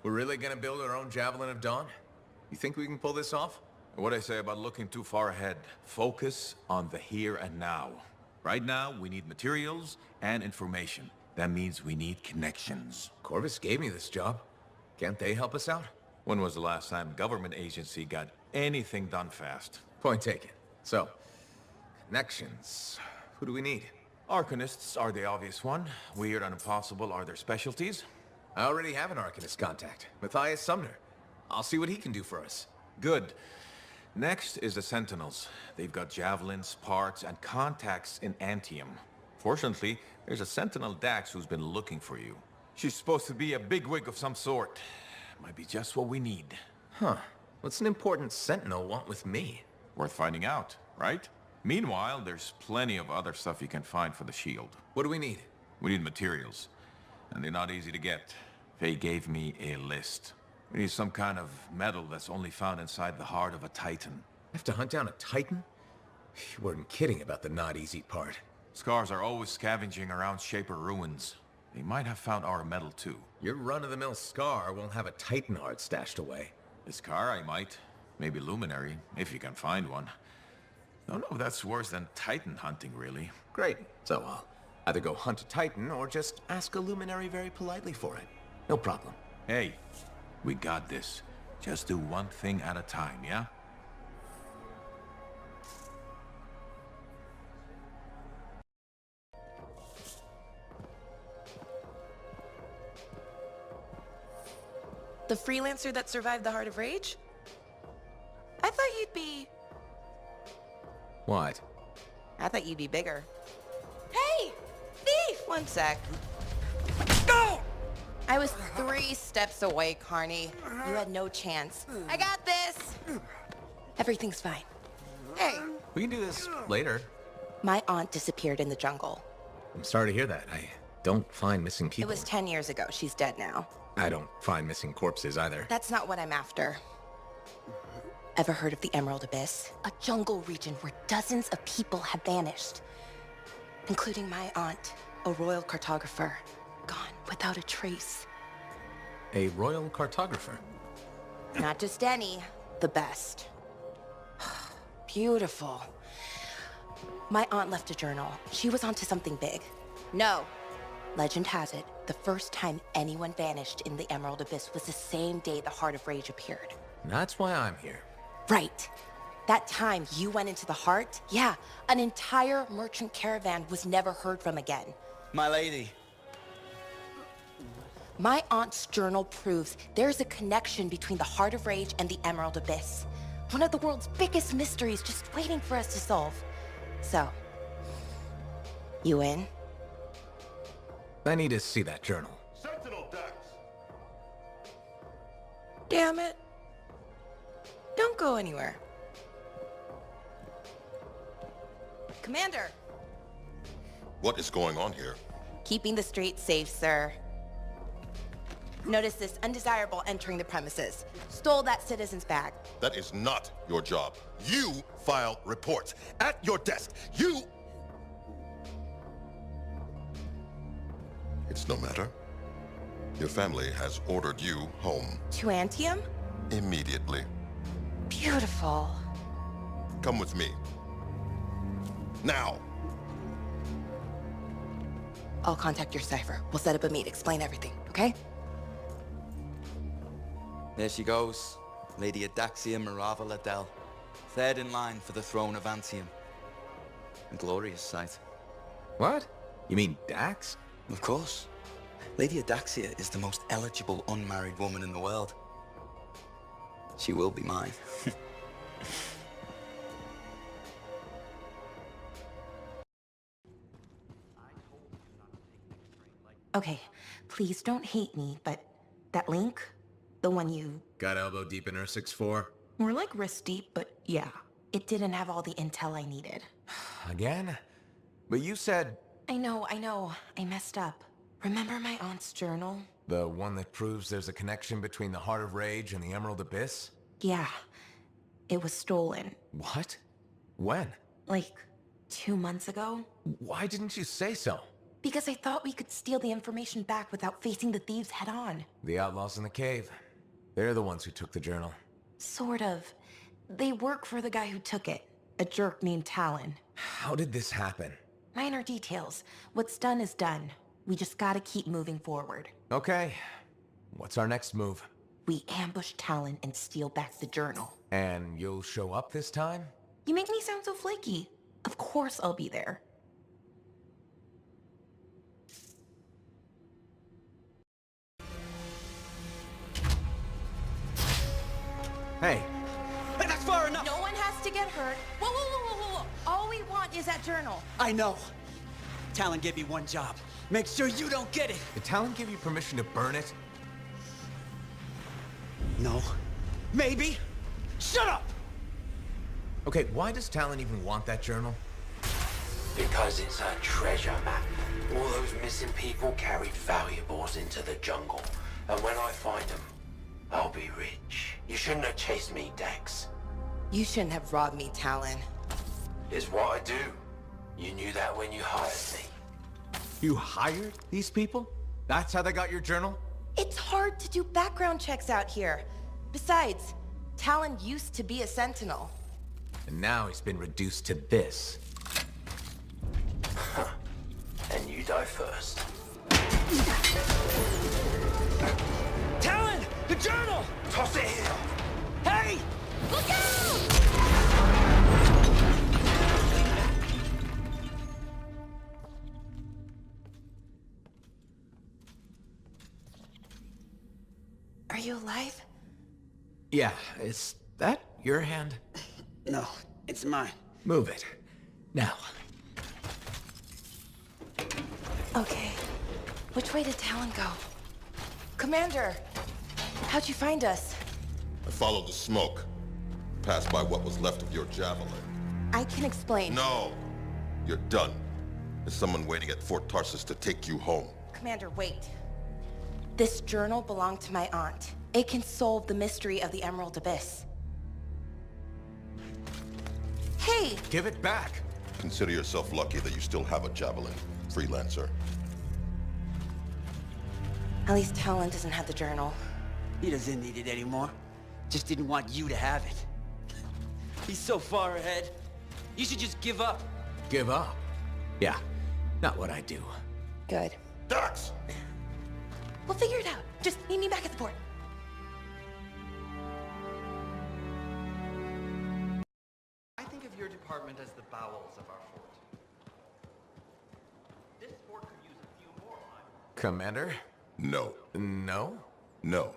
We're really gonna build our own Javelin of Dawn? You think we can pull this off? What I say about looking too far ahead. Focus on the here and now. Right now, we need materials and information. That means we need connections. Corvus gave me this job. Can't they help us out? When was the last time a government agency got anything done fast? Point taken. So, connections. Who do we need? Arcanists are the obvious one. Weird and impossible are their specialties. I already have an Arcanist contact, Matthias Sumner. I'll see what he can do for us. Good. Next is the Sentinels. They've got javelins, parts, and contacts in Anthem. Fortunately, there's a Sentinel Dax who's been looking for you. She's supposed to be a bigwig of some sort. Might be just what we need. Huh. What's an important Sentinel want with me? Worth finding out, right? Meanwhile, there's plenty of other stuff you can find for the shield. What do we need? We need materials. And they're not easy to get. Faye gave me a list. We need some kind of metal that's only found inside the heart of a Titan. Have to hunt down a Titan? You weren't kidding about the not easy part. Scars are always scavenging around Shaper ruins. They might have found our metal too. Your run-of-the-mill Scar won't have a Titan heart stashed away. The Scar I might. Maybe Luminary, if you can find one. Don't know if that's worse than Titan hunting, really. Great. So I'll either go hunt a Titan or just ask a Luminary very politely for it. No problem. Hey, we got this. Just do one thing at a time, yeah? The freelancer that survived the Heart of Rage? I thought you'd be... What? I thought you'd be bigger. Hey! Thief! One sec. No! I was 3 steps away, Carney. You had no chance. I got this! Everything's fine. Hey! We can do this later. My aunt disappeared in the jungle. I'm sorry to hear that. I don't find missing people. It was 10 years ago. She's dead now. I don't find missing corpses either. That's not what I'm after. Ever heard of the Emerald Abyss? A jungle region where dozens of people have vanished. Including my aunt, a royal cartographer. Gone without a trace. A royal cartographer? Not just any, the best. Beautiful. My aunt left a journal. She was onto something big. No. Legend has it, the first time anyone vanished in the Emerald Abyss was the same day the Heart of Rage appeared. That's why I'm here. Right. That time you went into the Heart, yeah, an entire merchant caravan was never heard from again. My lady. My aunt's journal proves there's a connection between the Heart of Rage and the Emerald Abyss. One of the world's biggest mysteries just waiting for us to solve. So, you in? I need to see that journal. Sentinel Dax! Damn it. Don't go anywhere. Commander! What is going on here? Keeping the streets safe, sir. Notice this undesirable entering the premises. Stole that citizen's bag. That is not your job. You file reports at your desk. You... It's no matter. Your family has ordered you home. To Anthem? Immediately. Beautiful. Come with me. Now! I'll contact your cipher. We'll set up a meet, explain everything, okay? There she goes, Lady Adaxia Mirava Ladell, third in line for the throne of Anthem. A glorious sight. What? You mean Dax? Of course. Lady Adaxia is the most eligible unmarried woman in the world. She will be mine. Okay, please don't hate me, but that link, the one you... Got elbow deep in her 6'4"? More like wrist deep, but yeah. It didn't have all the intel I needed. Again? But you said... I know. I messed up. Remember my aunt's journal? The one that proves there's a connection between the Heart of Rage and the Emerald Abyss? Yeah. It was stolen. What? When? Like, 2 months ago? Why didn't you say so? Because I thought we could steal the information back without facing the thieves head on. The outlaws in the cave. They're the ones who took the journal. Sort of. They work for the guy who took it. A jerk named Talon. How did this happen? Minor details. What's done is done. We just gotta keep moving forward. Okay. What's our next move? We ambush Talon and steal back the journal. And you'll show up this time? You make me sound so flaky. Of course I'll be there. Hey. Hey, that's far enough! No one has to get hurt. Whoa. All we want is that journal. I know. Talon gave me one job. Make sure you don't get it. Did Talon give you permission to burn it? No. Maybe. Shut up! Okay, why does Talon even want that journal? Because it's a treasure map. All those missing people carried valuables into the jungle. And when I find them, I'll be rich. You shouldn't have chased me, Dax. You shouldn't have robbed me, Talon. It's what I do. You knew that when you hired me. You hired these people? That's how they got your journal? It's hard to do background checks out here. Besides, Talon used to be a sentinel. And now he's been reduced to this. And you die first. Talon! The journal! Toss it here! Hey! Look out! Are you alive? Yeah, is that your hand? No, it's mine. Move it. Now. Okay. Which way did Talon go? Commander! How'd you find us? I followed the smoke. Passed by what was left of your javelin. I can explain. No! You're done. There's someone waiting at Fort Tarsus to take you home. Commander, wait. This journal belonged to my aunt. It can solve the mystery of the Emerald Abyss. Hey! Give it back! Consider yourself lucky that you still have a javelin, freelancer. At least Talon doesn't have the journal. He doesn't need it anymore. Just didn't want you to have it. He's so far ahead. You should just give up. Give up? Yeah, not what I do. Good. Dax! We'll figure it out. Just meet me back at the port. I think of your department as the bowels of our fort. This fort could use a few more. Commander? No. No? No.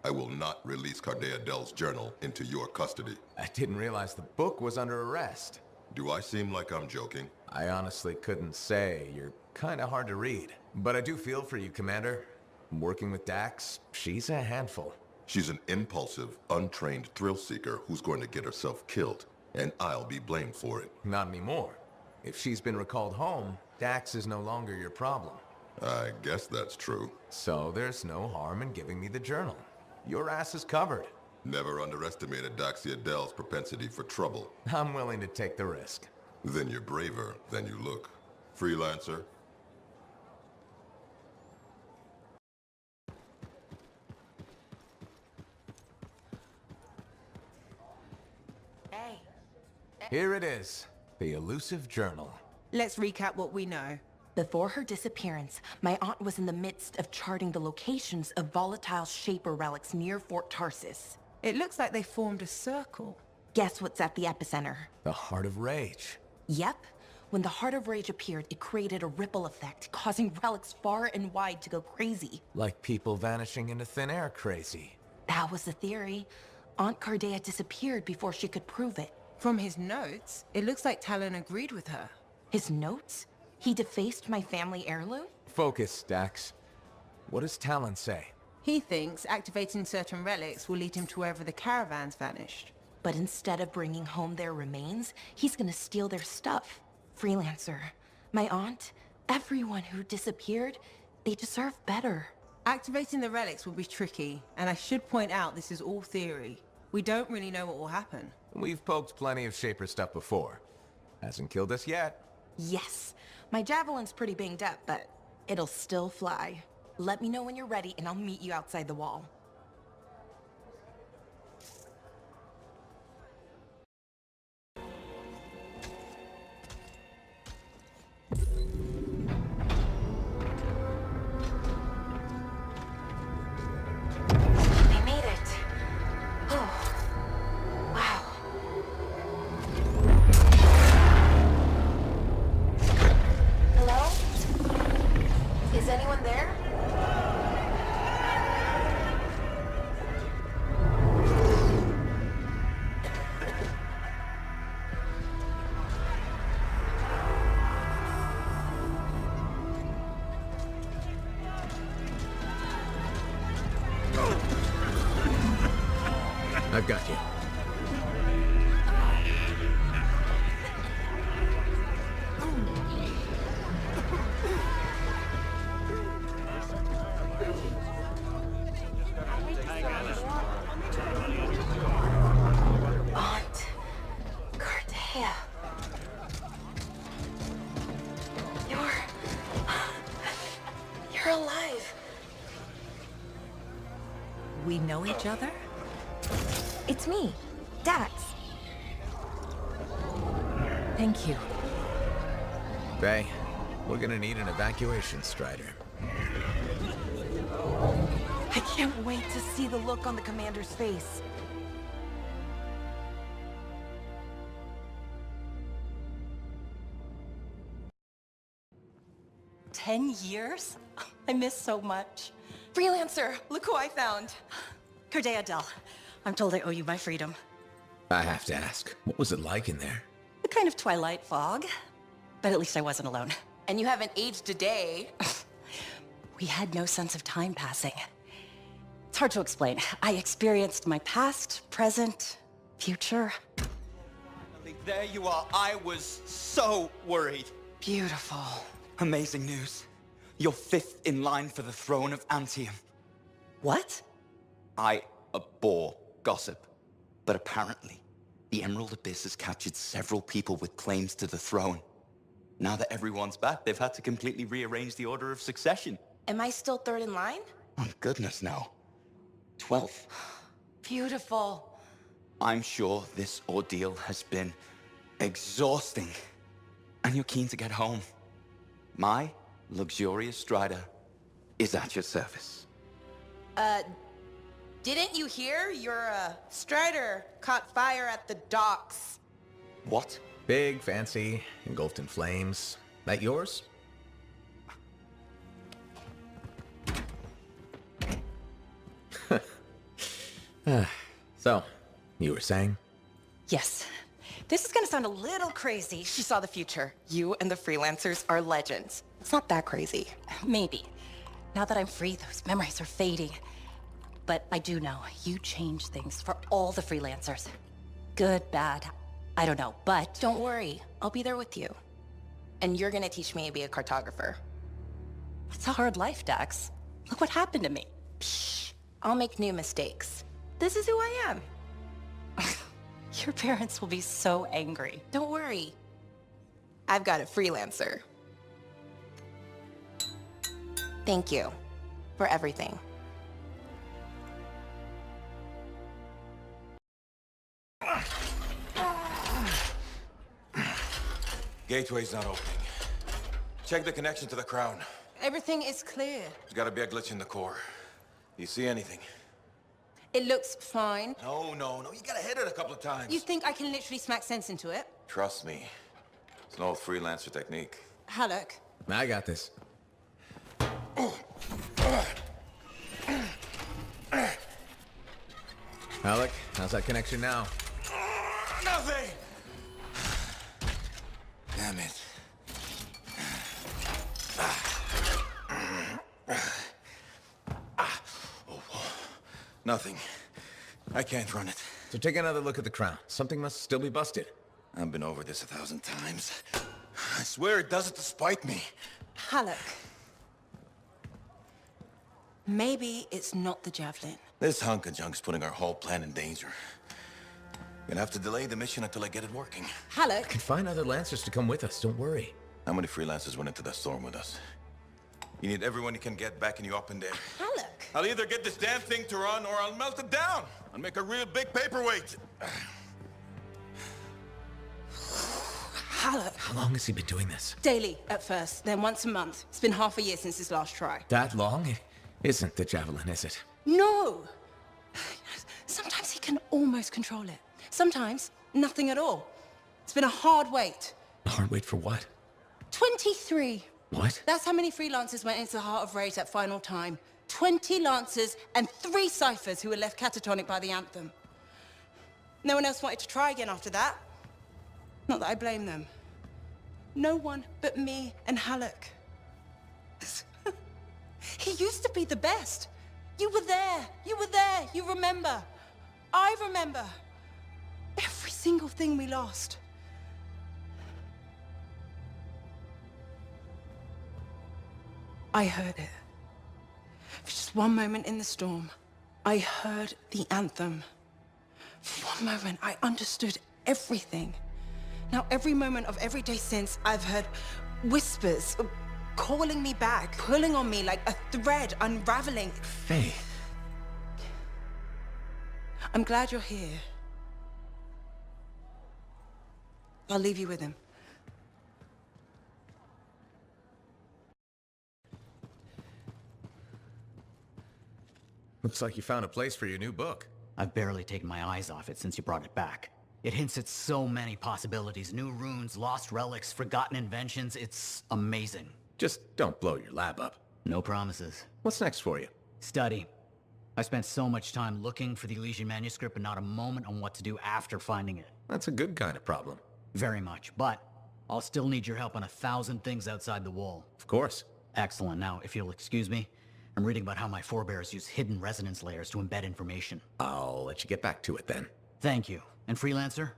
I will not release Cardea Dell's journal into your custody. I didn't realize the book was under arrest. Do I seem like I'm joking? I honestly couldn't say. You're kinda hard to read. But I do feel for you, Commander. Working with Dax, she's a handful. She's an impulsive, untrained thrill seeker who's going to get herself killed, and I'll be blamed for it. Not anymore. If she's been recalled home, Dax is no longer your problem. I guess that's true. So there's no harm in giving me the journal. Your ass is covered. Never underestimated Daxia Dell's propensity for trouble. I'm willing to take the risk. Then you're braver than you look. Freelancer? Hey. Here it is. The elusive journal. Let's recap what we know. Before her disappearance, my aunt was in the midst of charting the locations of volatile Shaper relics near Fort Tarsis. It looks like they formed a circle. Guess what's at the epicenter? The Heart of Rage. Yep. When the Heart of Rage appeared, it created a ripple effect, causing relics far and wide to go crazy. Like people vanishing into thin air crazy. That was the theory. Aunt Cardea disappeared before she could prove it. From his notes, it looks like Talon agreed with her. His notes? He defaced my family heirloom? Focus, Dax. What does Talon say? He thinks activating certain relics will lead him to wherever the caravans vanished. But instead of bringing home their remains, he's gonna steal their stuff. Freelancer, my aunt, everyone who disappeared, they deserve better. Activating the relics will be tricky, and I should point out this is all theory. We don't really know what will happen. We've poked plenty of Shaper stuff before. Hasn't killed us yet. Yes, my javelin's pretty banged up, but it'll still fly. Let me know when you're ready, and I'll meet you outside the wall. They made it. Oh, wow. Hello? Is anyone there? I've got you. Aunt Cardea. You're alive. We know each other? It's me, Dax. Thank you. Faye, we're gonna need an evacuation strider. I can't wait to see the look on the commander's face. $10 I miss so much. Freelancer, look who I found. Cardea Dell, I'm told I owe you my freedom. I have to ask, what was it like in there? A kind of twilight fog, but at least I wasn't alone. And you haven't aged a day. We had no sense of time passing. It's hard to explain. I experienced my past, present, future. There you are. I was so worried. Beautiful. Amazing news. You're 5th in line for the throne of Anthem. What? I abhor gossip. But apparently, the Emerald Abyss has captured several people with claims to the throne. Now that everyone's back, they've had to completely rearrange the order of succession. Am I still 3rd in line? Oh, goodness, no. 12th. Beautiful. I'm sure this ordeal has been exhausting. And you're keen to get home. My luxurious strider is at your service. Didn't you hear? Your, strider caught fire at the docks. What? Big, fancy, engulfed in flames. That yours? So, you were saying? Yes. This is gonna sound a little crazy. She saw the future. You and the freelancers are legends. It's not that crazy. Maybe. Now that I'm free, those memories are fading. But I do know you change things for all the freelancers. Good, bad, I don't know, but... Don't worry, I'll be there with you. And you're gonna teach me to be a cartographer. It's a hard life, Dax. Look what happened to me. Psh, I'll make new mistakes. This is who I am. Your parents will be so angry. Don't worry. I've got a freelancer. Thank you for everything. Gateway's not opening. Check the connection to the crown. Everything is clear. There's gotta be a glitch in the core. Do you see anything? It looks fine. No. You gotta hit it a couple of times. You think I can literally smack sense into it? Trust me. It's an old freelancer technique. Halleck. I got this. Alec, how's that connection now? Nothing! Damn it. Nothing. I can't run it. So take another look at the crown. Something must still be busted. I've been over this 1,000 times. I swear it does it to spite me. Halleck. Maybe it's not the javelin. This hunk of junk's putting our whole plan in danger. Gonna have to delay the mission until I get it working. Halleck. I can find other Lancers to come with us, don't worry. How many freelancers went into that storm with us? You need everyone you can get backing you up in there. Halleck. I'll either get this damn thing to run or I'll melt it down. I'll make a real big paperweight. Halleck. How long has he been doing this? Daily at first, then once a month. It's been half a year since his last try. That long? It isn't the javelin, is it? No! Sometimes he can almost control it. Sometimes, nothing at all. It's been a hard wait. A hard wait for what? 23. What? That's how many freelancers went into the heart of Rage at final time. 20 Lancers and 3 Ciphers who were left catatonic by the Anthem. No one else wanted to try again after that. Not that I blame them. No one but me and Halleck. He used to be the best. You were there. You remember. I remember. Every single thing we lost. I heard it. For just one moment in the storm, I heard the anthem. For one moment, I understood everything. Now, every moment of every day since, I've heard whispers calling me back, pulling on me like a thread unraveling. Faith. I'm glad you're here. I'll leave you with him. Looks like you found a place for your new book. I've barely taken my eyes off it since you brought it back. It hints at so many possibilities. New runes, lost relics, forgotten inventions. It's amazing. Just don't blow your lab up. No promises. What's next for you? Study. I spent so much time looking for the Elysian manuscript and not a moment on what to do after finding it. That's a good kind of problem. Very much, but I'll still need your help on 1,000 things outside the wall. Of course. Excellent. Now, if you'll excuse me, I'm reading about how my forebears use hidden resonance layers to embed information. I'll let you get back to it then. Thank you. And Freelancer?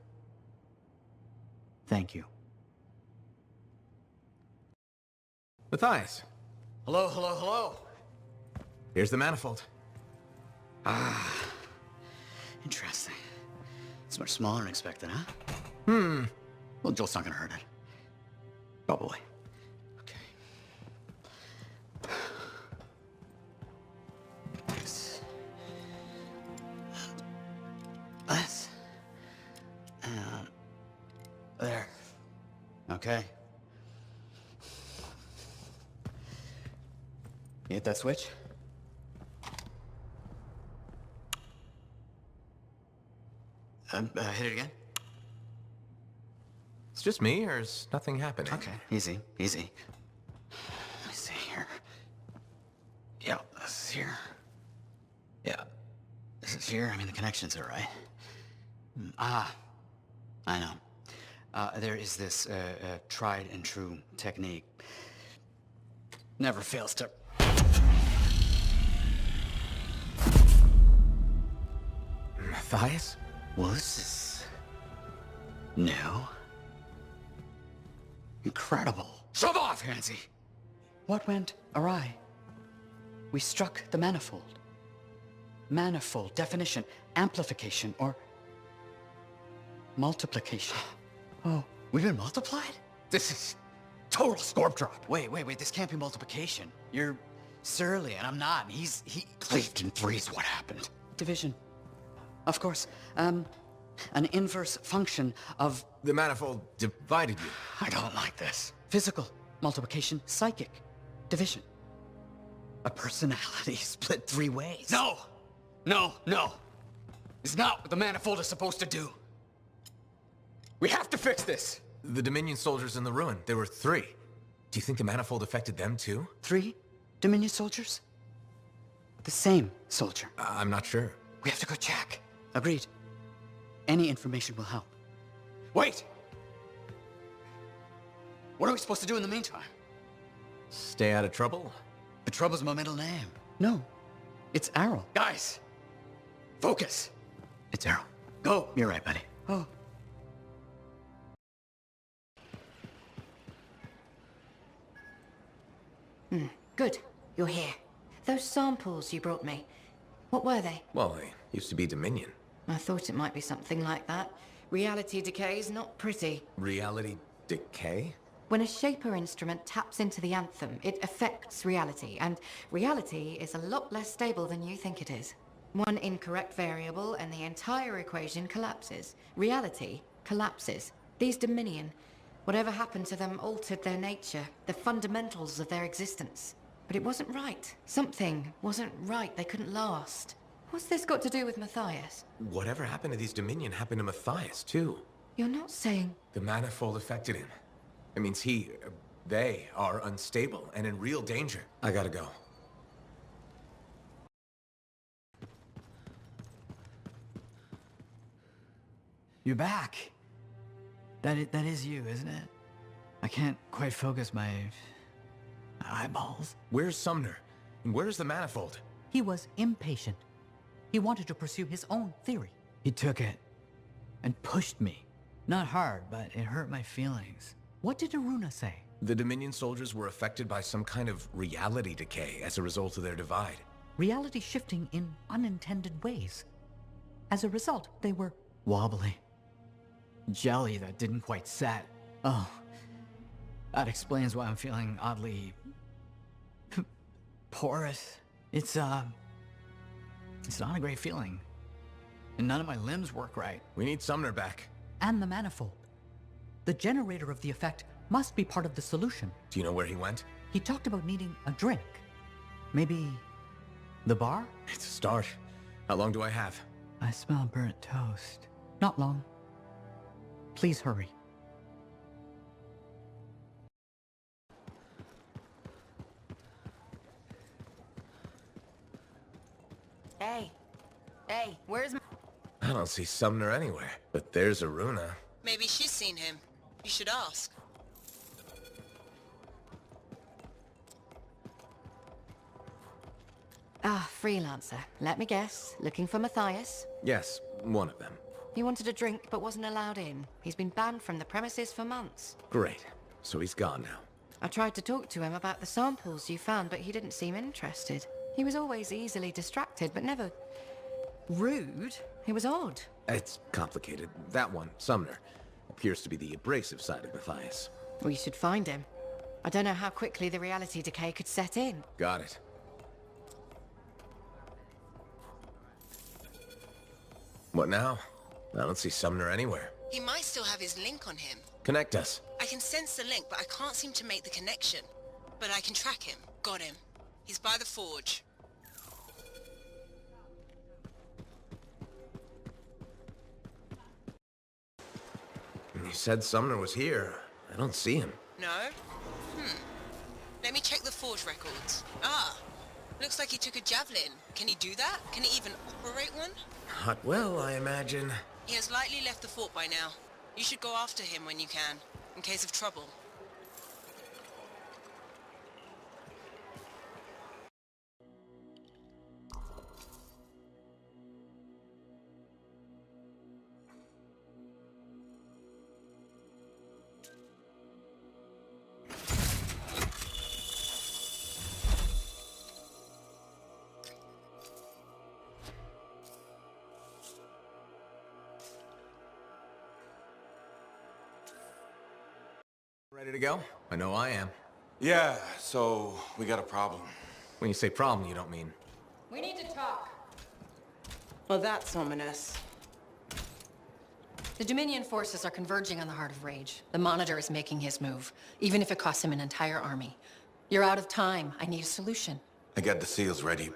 Thank you. Matthias. Hello. Here's the manifold. Ah. Interesting. It's much smaller than expected, huh? Well, Joel's not gonna hurt it. Probably. Okay. This. There. Okay. You hit that switch? Hit it again? It's just me, or is nothing happening? Okay, easy. Let me see here. Yeah, this is here. Yeah, this here, I mean, the connections are right. I know. There is this tried and true technique. Never fails to... Matthias? Well, this is... new. Incredible. Shove off, Hansi! What went awry? We struck the manifold. Manifold, definition, amplification, or multiplication. Oh, we've been multiplied? This is total scorp drop. Wait, this can't be multiplication. You're surly, and I'm not, and he cleaved in threes. What happened? Division. Of course. An inverse function of... The manifold divided you. I don't like this. Physical, multiplication, psychic, division. A personality split 3 ways. No! It's not what the manifold is supposed to do. We have to fix this. The Dominion soldiers in the ruin, there were 3. Do you think the manifold affected them too? 3 Dominion soldiers? The same soldier. I'm not sure. We have to go check. Agreed. Any information will help. Wait! What are we supposed to do in the meantime? Stay out of trouble? The trouble's my middle name. No, it's Errol. Guys, focus. It's Errol. Go. You're right, buddy. Oh. Good. You're here. Those samples you brought me, what were they? Well, they used to be Dominion. I thought it might be something like that. Reality decay is not pretty. Reality decay? When a Shaper instrument taps into the Anthem, it affects reality, and reality is a lot less stable than you think it is. One incorrect variable and the entire equation collapses. Reality collapses. These Dominion, whatever happened to them altered their nature, the fundamentals of their existence. But it wasn't right. Something wasn't right. They couldn't last. What's this got to do with Matthias? Whatever happened to these Dominion happened to Matthias, too. You're not saying... The manifold affected him. It means they are unstable and in real danger. I gotta go. You're back. That is you, isn't it? I can't quite focus my eyeballs. Where's Sumner? And where's the manifold? He was impatient. He wanted to pursue his own theory. He took it and pushed me. Not hard, but it hurt my feelings. What did Aruna say? The Dominion soldiers were affected by some kind of reality decay as a result of their divide. Reality shifting in unintended ways. As a result, they were... wobbly. Jelly that didn't quite set. Oh, that explains why I'm feeling oddly... porous. It's not a great feeling. And none of my limbs work right. We need Sumner back. And the manifold. The generator of the effect must be part of the solution. Do you know where he went? He talked about needing a drink. Maybe the bar? It's a start. How long do I have? I smell burnt toast. Not long. Please hurry. Hey, where's my... I don't see Sumner anywhere, but there's Aruna. Maybe she's seen him. You should ask. Freelancer. Let me guess. Looking for Matthias? Yes, one of them. He wanted a drink but wasn't allowed in. He's been banned from the premises for months. Great. So he's gone now. I tried to talk to him about the samples you found, but he didn't seem interested. He was always easily distracted, but never... rude. He was odd. It's complicated. That one, Sumner, appears to be the abrasive side of Matthias. We should find him. I don't know how quickly the reality decay could set in. Got it. What now? I don't see Sumner anywhere. He might still have his link on him. Connect us. I can sense the link, but I can't seem to make the connection. But I can track him. Got him. He's by the forge. You said Sumner was here. I don't see him. No? Let me check the forge records. Ah, Looks like he took a javelin. Can he do that? Can he even operate one? Not well, I imagine. He has likely left the fort by now. You should go after him when you can, in case of trouble. Ready to go? I know I am. Yeah, so we got a problem. When you say problem, you don't mean... We need to talk. Well, that's ominous. The Dominion forces are converging on the Heart of Rage. The Monitor is making his move, even if it costs him an entire army. You're out of time. I need a solution. I got the seals ready,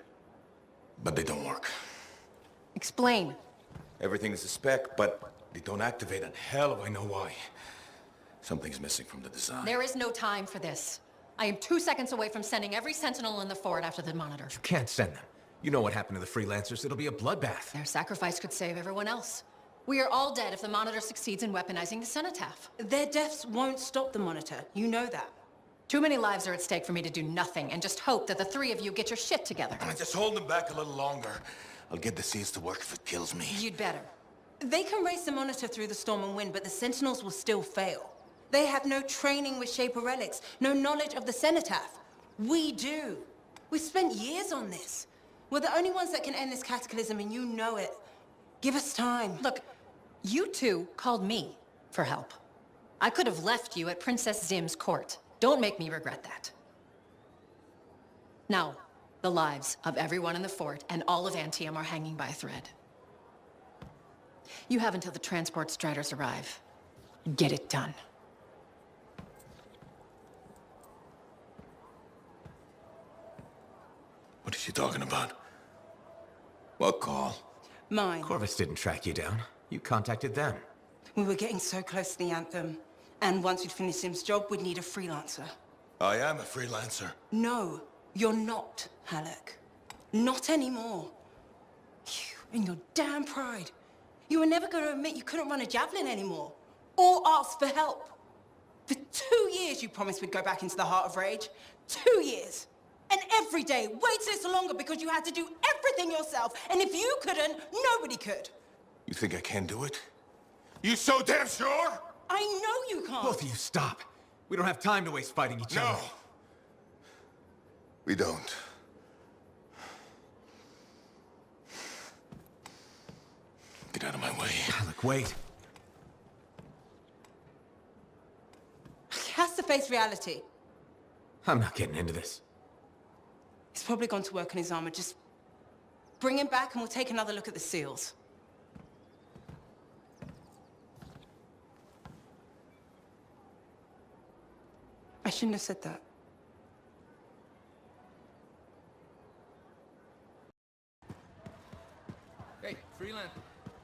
but they don't work. Explain. Everything is a spec, but they don't activate, and hell if I know why. Something's missing from the design. There is no time for this. I am 2 seconds away from sending every Sentinel in the fort after the Monitor. You can't send them. You know what happened to the freelancers. It'll be a bloodbath. Their sacrifice could save everyone else. We are all dead if the Monitor succeeds in weaponizing the cenotaph. Their deaths won't stop the Monitor. You know that. Too many lives are at stake for me to do nothing and just hope that the three of you get your shit together. Just hold them back a little longer. I'll get the seals to work if it kills me. You'd better. They can race the Monitor through the storm and win, but the Sentinels will still fail. They have no training with Shaper relics, no knowledge of the cenotaph. We do. We've spent years on this. We're the only ones that can end this cataclysm, and you know it. Give us time. Look, you two called me for help. I could have left you at Princess Zim's court. Don't make me regret that. Now, the lives of everyone in the fort and all of Anthem are hanging by a thread. You have until the transport striders arrive. Get it done. What is she talking about? What call? Mine. Corvus didn't track you down. You contacted them. We were getting so close to the Anthem. And once we'd finished Sim's job, we'd need a freelancer. I am a freelancer. No, you're not, Halleck. Not anymore. You and your damn pride. You were never going to admit you couldn't run a javelin anymore. Or ask for help. For 2 years you promised we'd go back into the Heart of Rage. 2 years. And every day, wait this longer because you had to do everything yourself. And if you couldn't, nobody could. You think I can do it? You so damn sure? I know you can't. Both of you, stop. We don't have time to waste fighting each other. No. We don't. Get out of my way. Alec, wait. He has to face reality. I'm not getting into this. He's probably gone to work on his armor. Just bring him back and we'll take another look at the seals. I shouldn't have said that. Hey, freelance.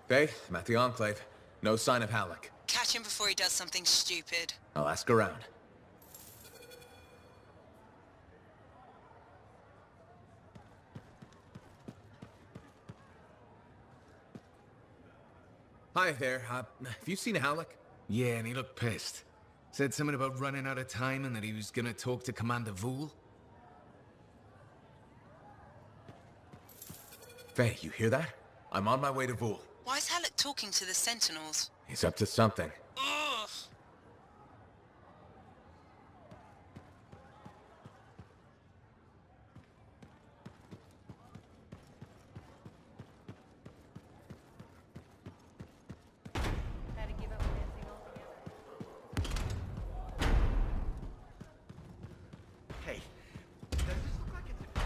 Hey, I'm at the Enclave. No sign of Halleck. Catch him before he does something stupid. I'll ask around. Hi there. Have you seen Halleck? Yeah, and he looked pissed. Said something about running out of time and that he was gonna talk to Commander Vool. Faye, you hear that? I'm on my way to Vool. Why is Halleck talking to the Sentinels? He's up to something. Ugh. Hey, does this look like it's a...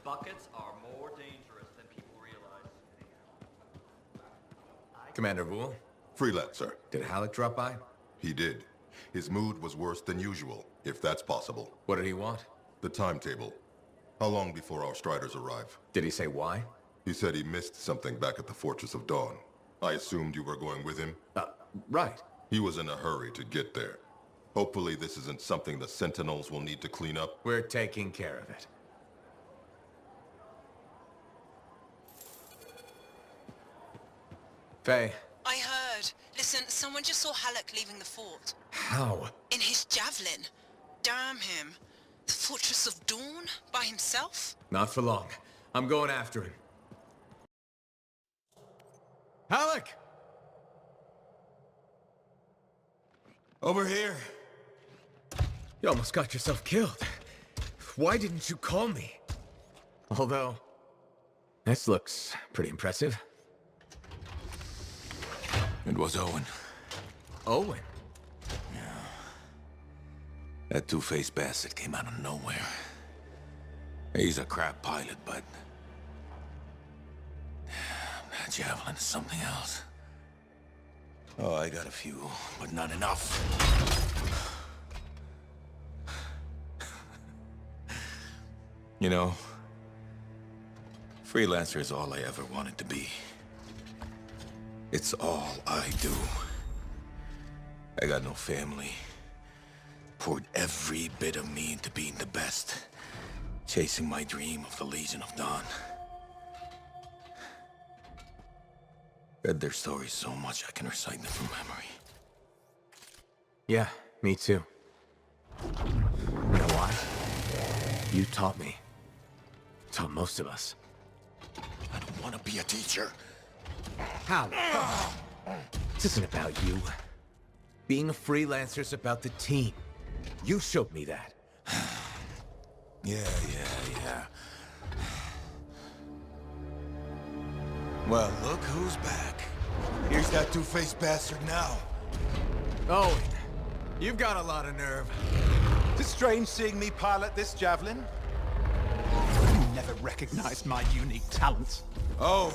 Buckets are more dangerous than people realize. Commander Vool? Freelancer. Did Halleck drop by? He did. His mood was worse than usual, if that's possible. What did he want? The timetable. How long before our striders arrive? Did he say why? He said he missed something back at the Fortress of Dawn. I assumed you were going with him? Right. He was in a hurry to get there. Hopefully this isn't something the Sentinels will need to clean up. We're taking care of it. Faye. I heard. Listen, someone just saw Halleck leaving the fort. How? In his javelin. Damn him. The Fortress of Dawn? By himself? Not for long. I'm going after him. Halleck! Over here. You almost got yourself killed. Why didn't you call me? Although, this looks pretty impressive. It was Owen. Owen? Yeah. That two-faced bastard came out of nowhere. He's a crap pilot, but... that javelin is something else. Oh, I got a few, but not enough. You know, freelancer is all I ever wanted to be. It's all I do. I got no family. Poured every bit of me into being the best. Chasing my dream of the Legion of Dawn. Read their stories so much I can recite them from memory. Yeah, me too. You know why? You taught me. Taught most of us. I don't want to be a teacher. How? This isn't about you. Being a freelancer's about the team. You showed me that. Yeah. Well, look who's back. Here's that two-faced bastard now. Owen, you've got a lot of nerve. It's strange seeing me pilot this javelin. You never recognized my unique talent. Oh,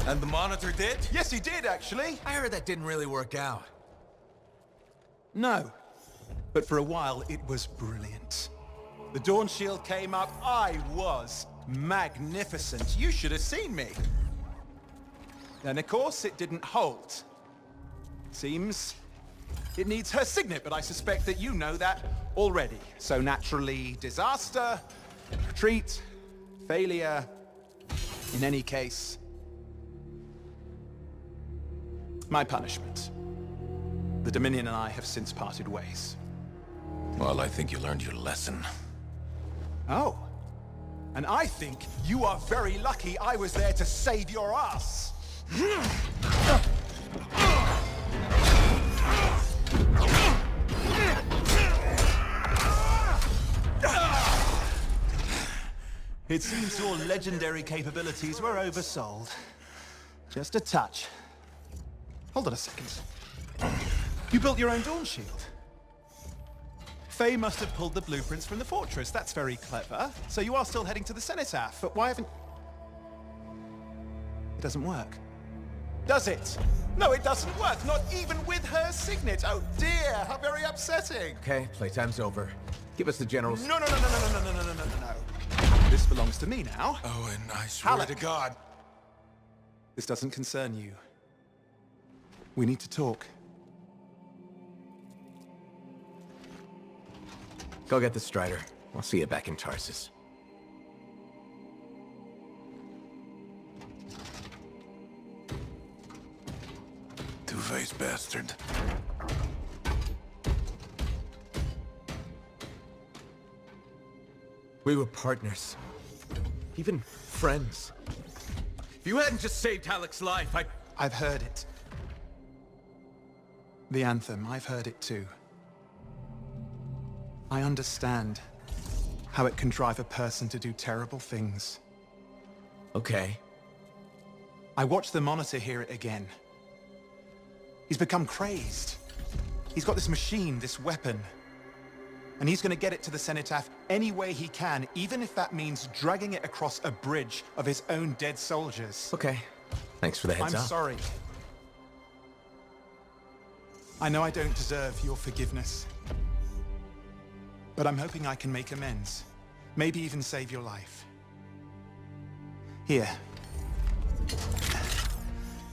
and the Monitor did? Yes, he did, actually. I heard that didn't really work out. No. But for a while, it was brilliant. The Dawn Shield came up. I was magnificent. You should have seen me. Then, of course, it didn't hold. Seems it needs her signet, but I suspect that you know that already. So naturally, disaster, retreat, failure. In any case, my punishment. The Dominion and I have since parted ways. Well, I think you learned your lesson. Oh. And I think you are very lucky I was there to save your ass. It seems your legendary capabilities were oversold. Just a touch. Hold on a second. You built your own Dawn Shield. Faye must have pulled the blueprints from the fortress. That's very clever. So you are still heading to the Cenotaph, but why haven't... It doesn't work. Does it? No, it doesn't work. Not even with her signet. Oh dear, how very upsetting. Okay, playtime's over. Give us the general's... No. This belongs to me now. Oh, and I swear to God. This doesn't concern you. We need to talk. Go get the Strider. I'll see you back in Tarsus. Two-faced bastard. We were partners. Even friends. If you hadn't just saved Halleck's life, I've heard it. The Anthem, I've heard it too. I understand how it can drive a person to do terrible things. Okay. I watched the Monitor hear it again. He's become crazed. He's got this machine, this weapon. And he's gonna get it to the Cenotaph any way he can, even if that means dragging it across a bridge of his own dead soldiers. Okay. Thanks for the heads up. I'm sorry. I know I don't deserve your forgiveness. But I'm hoping I can make amends. Maybe even save your life. Here,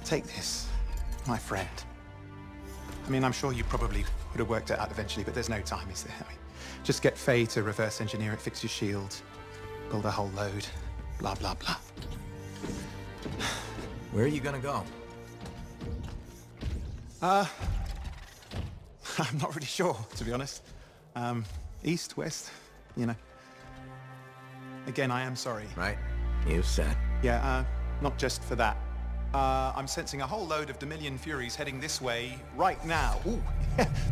Take this, my friend. I mean, I'm sure you probably would have worked it out eventually, but there's no time, is there? I mean, just get Faye to reverse engineer it, fix your shield, build a whole load, blah, blah, blah. Where are you gonna go? I'm not really sure, to be honest. East, west, you know. Again, I am sorry. Right, you said. Yeah, not just for that. I'm sensing a whole load of Dominion Furies heading this way right now. Ooh,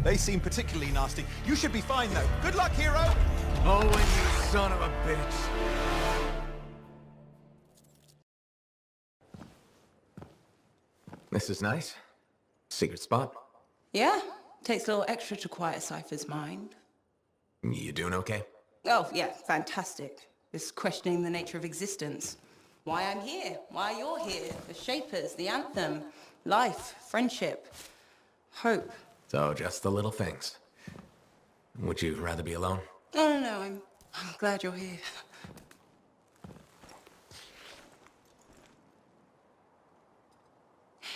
they seem particularly nasty. You should be fine, though. Good luck, hero! Owen, you son of a bitch. This is nice. Secret spot. Yeah, takes a little extra to quiet Cypher's mind. You doing okay? Oh, yeah, fantastic. Just questioning the nature of existence. Why I'm here, why you're here, the Shapers, the Anthem, life, friendship, hope. So, just the little things. Would you rather be alone? No, I'm glad you're here.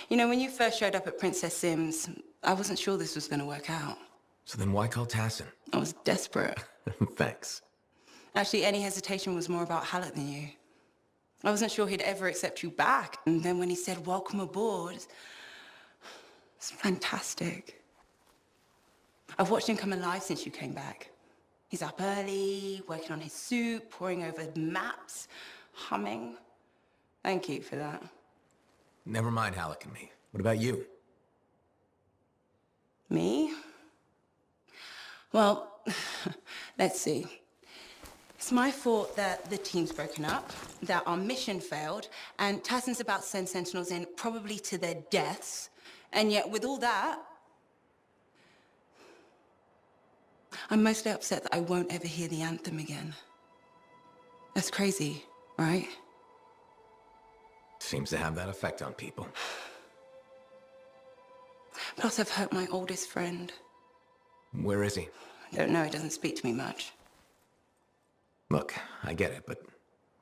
You know, when you first showed up at Princess Sim's, I wasn't sure this was going to work out. So then why call Tassin? I was desperate. Thanks. Actually, any hesitation was more about Halleck than you. I wasn't sure he'd ever accept you back. And then when he said, welcome aboard, it's fantastic. I've watched him come alive since you came back. He's up early, working on his suit, poring over maps, humming. Thank you for that. Never mind Halleck and me. What about you? Me? Well, let's see. It's my fault that the team's broken up, that our mission failed, and Tassin's about to send Sentinels in, probably to their deaths. And yet, with all that, I'm mostly upset that I won't ever hear the anthem again. That's crazy, right? Seems to have that effect on people. Plus, I've hurt my oldest friend. Where is he? I don't know, he doesn't speak to me much. Look, I get it, but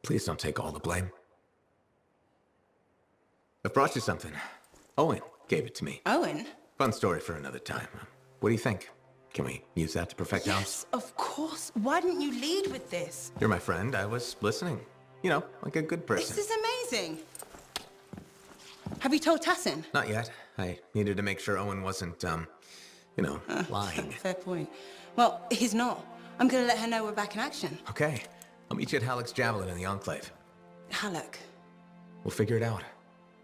please don't take all the blame. I've brought you something. Owen gave it to me. Owen? Fun story for another time. What do you think? Can we use that to perfect ours? Yes, of course. Why didn't you lead with this? You're my friend. I was listening. You know, like a good person. This is amazing. Have you told Tassin? Not yet. I needed to make sure Owen wasn't, lying. Fair point. Well, he's not. I'm gonna let her know we're back in action. Okay. I'll meet you at Halleck's Javelin in the Enclave. Halleck. We'll figure it out.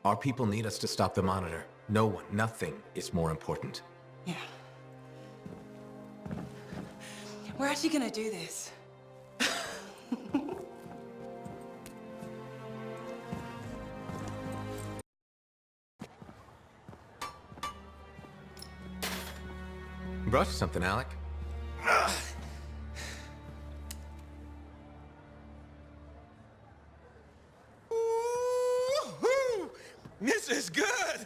Our people need us to stop the Monitor. No one, nothing is more important. Yeah. We're actually gonna do this. Brought you something, Alec. This is good!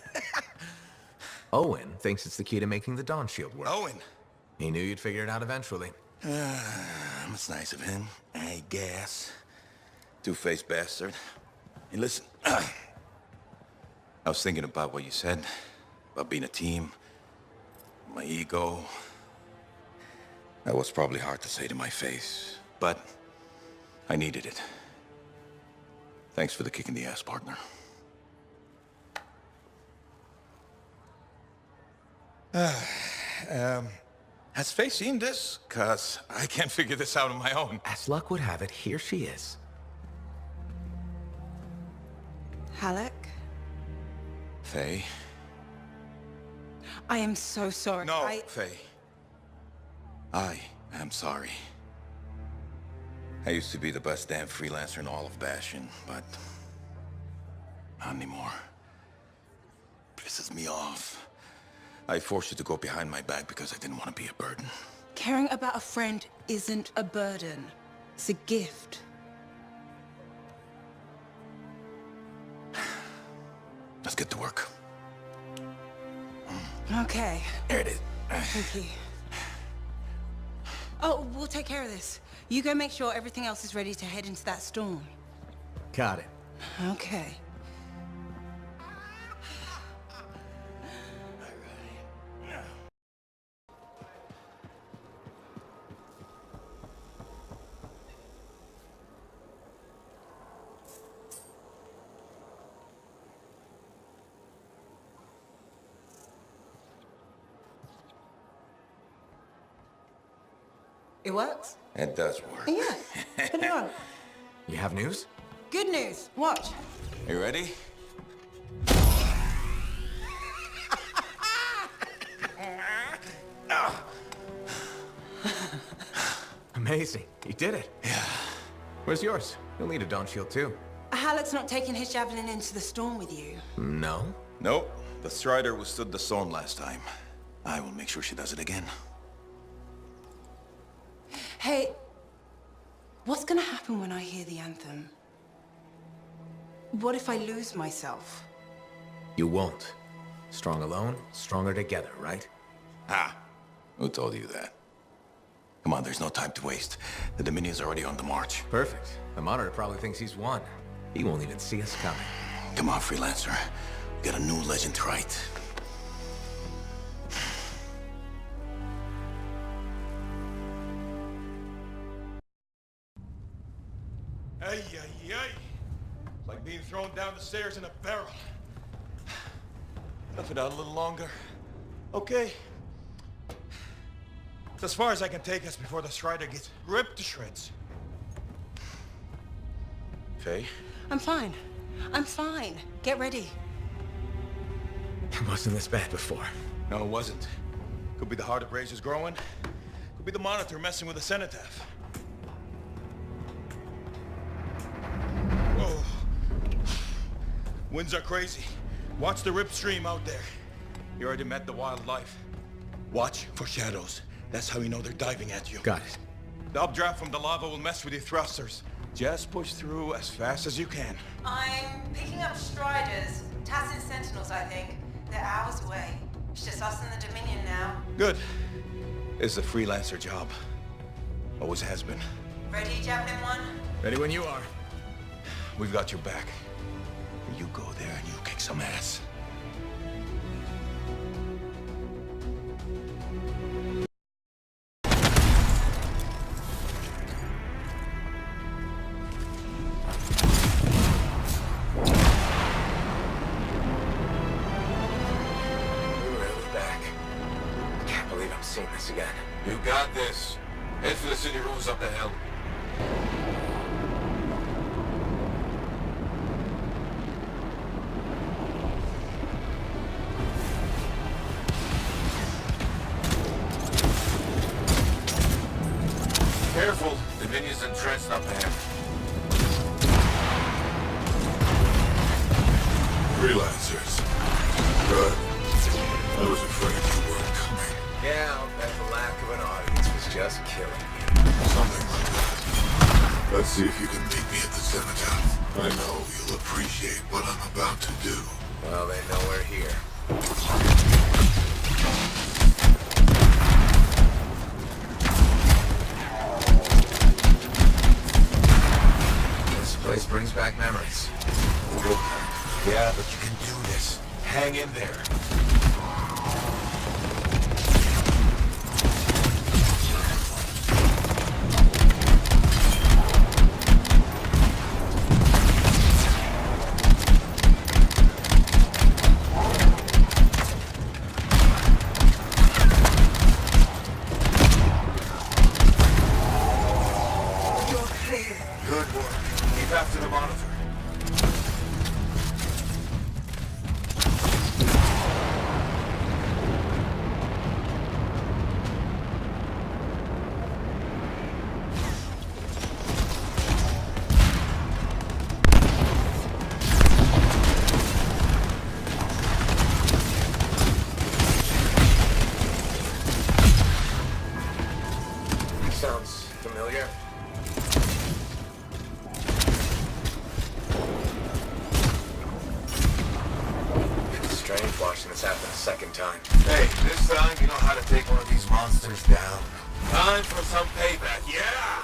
Owen thinks it's the key to making the Dawn Shield work. Owen! He knew you'd figure it out eventually. That's nice of him, I guess. Two-faced bastard. Hey, listen. I was thinking about what you said, about being a team, my ego. That was probably hard to say to my face, but I needed it. Thanks for the kick in the ass, partner. Has Faye seen this? 'Cause I can't figure this out on my own. As luck would have it, here she is. Halleck? Faye? I am so sorry. No, Faye. I am sorry. I used to be the best damn freelancer in all of Bastion, but not anymore. Pisses me off. I forced you to go behind my back because I didn't want to be a burden. Caring about a friend isn't a burden. It's a gift. Let's get to work. Okay. There it is. Thank you. Oh, we'll take care of this. You go make sure everything else is ready to head into that storm. Got it. Okay. It works? It does work. Yeah. Put it on. You have news? Good news. Watch. You ready? Amazing. You did it. Yeah. Where's yours? You'll need a dawn shield too. Halleck's not taking his javelin into the storm with you. No? Nope. The Strider withstood the storm last time. I will make sure she does it again. Hey, what's gonna happen when I hear the anthem? What if I lose myself? You won't. Strong alone, stronger together, right? Ah, who told you that? Come on, there's no time to waste. The Dominion's already on the march. Perfect. The Monitor probably thinks he's won. He won't even see us coming. Come on, Freelancer. We got a new legend to write. Ay, ay, ay. It's like being thrown down the stairs in a barrel. Tough it out a little longer. Okay. It's as far as I can take us before the Strider gets ripped to shreds. Faye? I'm fine. I'm fine. Get ready. It wasn't this bad before. No, it wasn't. Could be the heart of razors growing. Could be the Monitor messing with the cenotaph. Whoa. Winds are crazy. Watch the rip stream out there. You already met the wildlife. Watch for shadows. That's how you know they're diving at you. Got it. The updraft from the lava will mess with your thrusters. Just push through as fast as you can. I'm picking up Striders. Tassin Sentinels, I think. They're hours away. It's just us and the Dominion now. Good. It's a freelancer job. Always has been. Ready, Javelin 1? Ready when you are. We've got your back. You go there and you kick some ass. Seeing this again. You got this. Head for the city rooms up the hill. Careful, Dominion's entrenched up ahead. Freelancers. Good. I was afraid you weren't coming. Yeah, I'll bet the lack of an audience was just killing you. Something like that. Let's see if you can meet me at the cenotaph. I know you'll appreciate what I'm about to do. Well, they know we're here. This place brings back memories. Yeah, but you can do this. Hang in there. Good work. Keep after the Monitor. Sounds familiar. It's strange watching this happen a second time. Hey, this time you know how to take one of these monsters down. Time for some payback, yeah!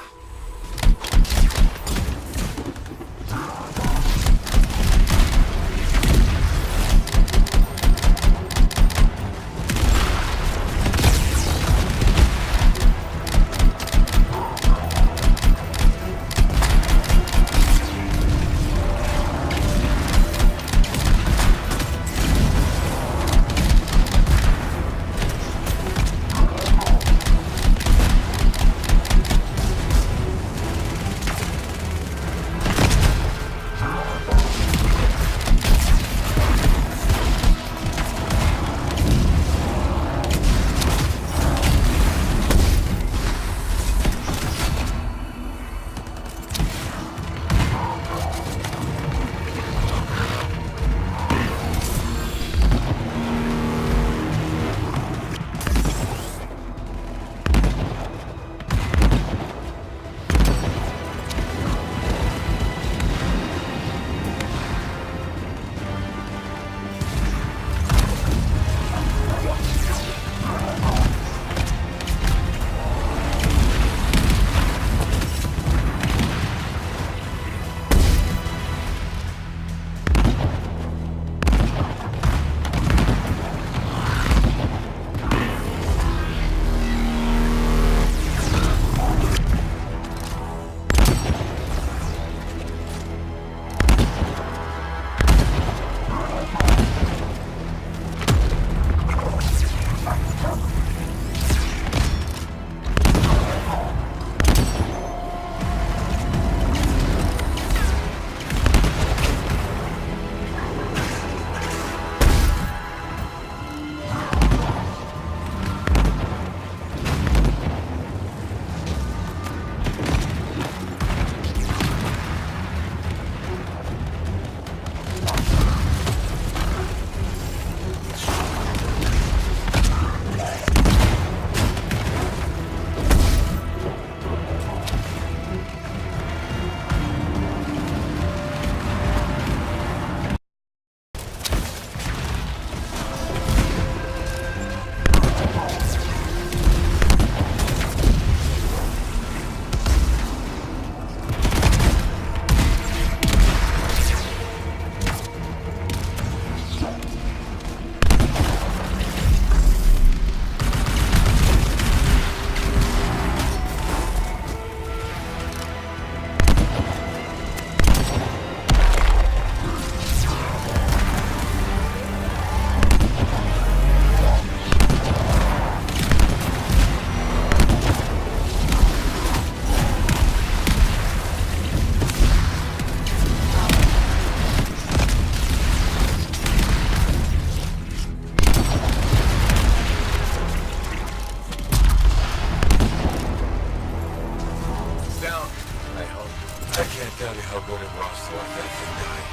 tell you how good it was to let that thing die.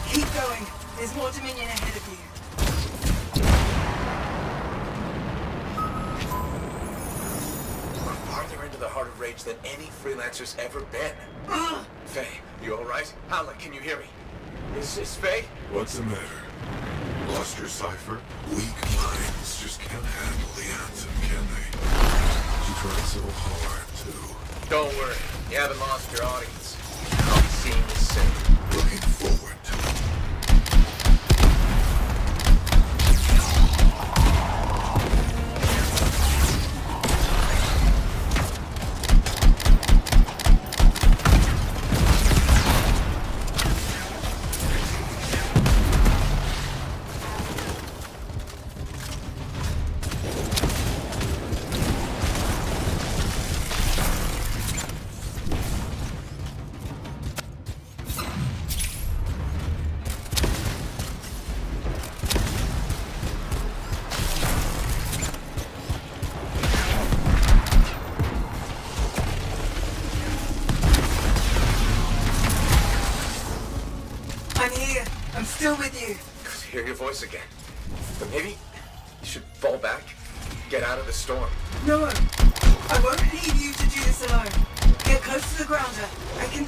Keep going. There's more Dominion ahead of you. We're farther into the heart of Rage than any freelancer's ever been. Faye, you alright? Alec, can you hear me? Is Faye? What's the matter? Lost your cipher? Weak minds just can't handle the Anthem, can they? You tried so hard to. Don't worry, you haven't lost your audience. I'll be seeing you soon. Looking forward to it. I'm here. I'm still with you. Good to hear your voice again. But maybe you should fall back, get out of the storm. No, I won't leave you to do this alone. Get close to the grounder. I can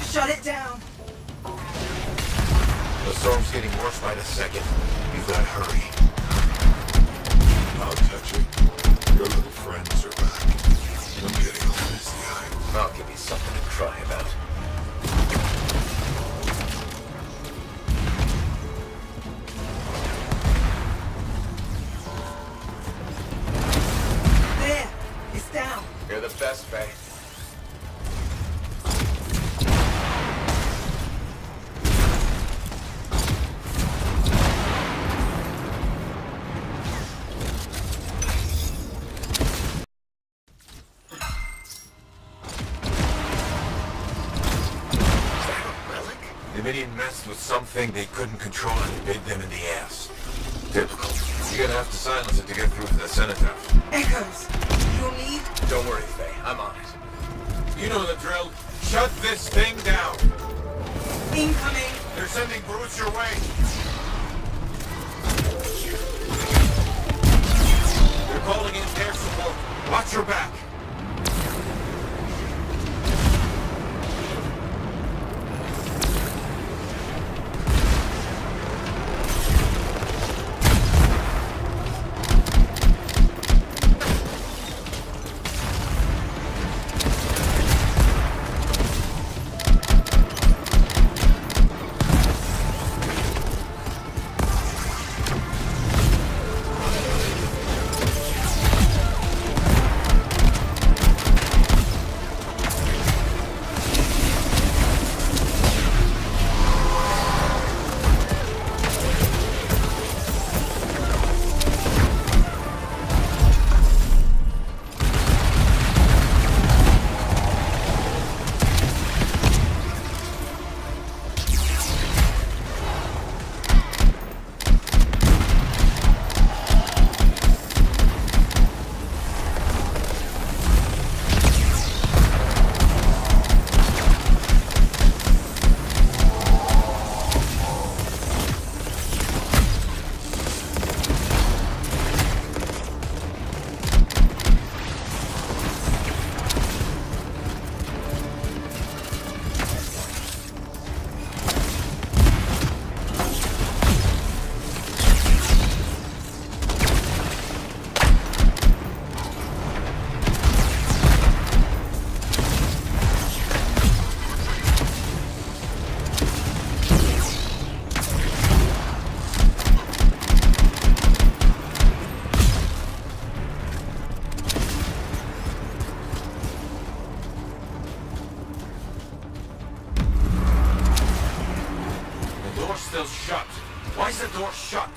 shut it down. The storm's getting worse by the second. You gotta hurry. How touching. Your little friends are back. I'm getting all misty-eyed. I'll give you something to cry about. There. It's down. You're the best, Faye. Dominion messed with something they couldn't control and it bit them in the ass. Typical. You're gonna have to silence it to get through to the Cenotaph. Echoes. You'll need... Don't worry, Faye. I'm on it. You know the drill. Shut this thing down. Incoming. They're sending brutes your way. They're calling in air support. Watch your back. Still shut. Why is the door shut?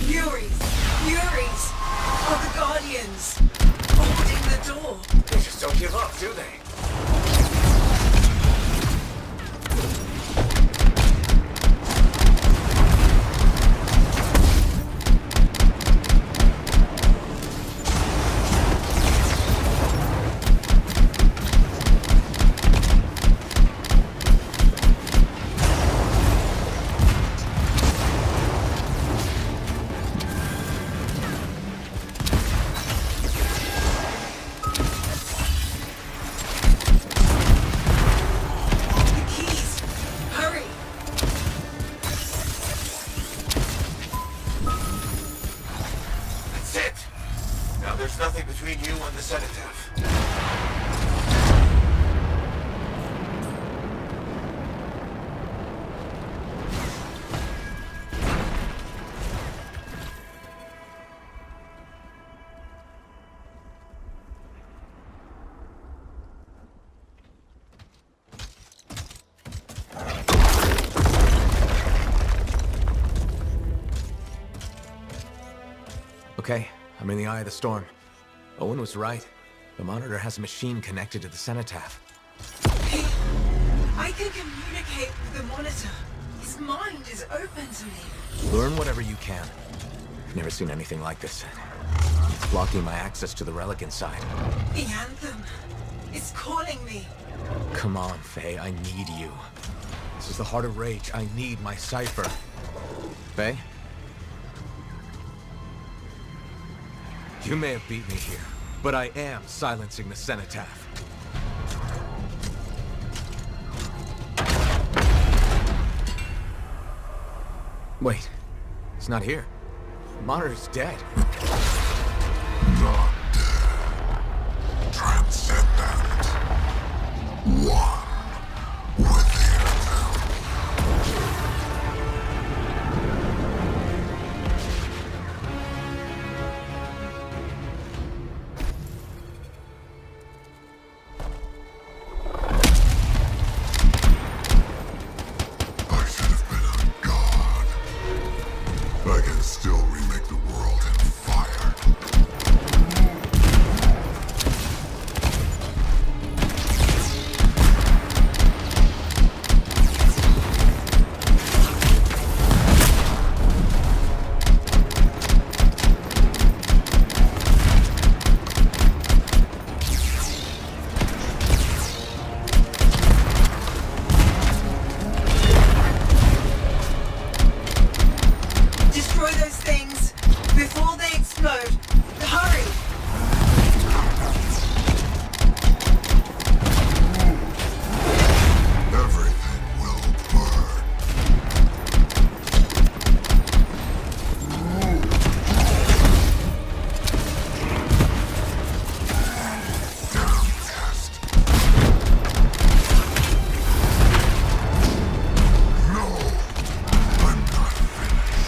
Furies. Furies. Are the Guardians. Holding the door. They just don't give up, do they? the cenotaph. Okay, I'm in the eye of the storm. Owen was right. The monitor has a machine connected to the cenotaph. Hey, I can communicate with the monitor. His mind is open to me. Learn whatever you can. I've never seen anything like this. It's blocking my access to the relic inside. The Anthem is calling me. Come on, Faye, I need you. This is the Heart of Rage. I need my cipher. Faye? You may have beat me here, but I am silencing the cenotaph. Wait, it's not here. The monitor's dead. Not dead. Transcendent. One within them. I should have been a god. I can still remake the world in fire. Destroy those things before they explode. Hurry! Everything will burn. Downcast. No, I'm not finished.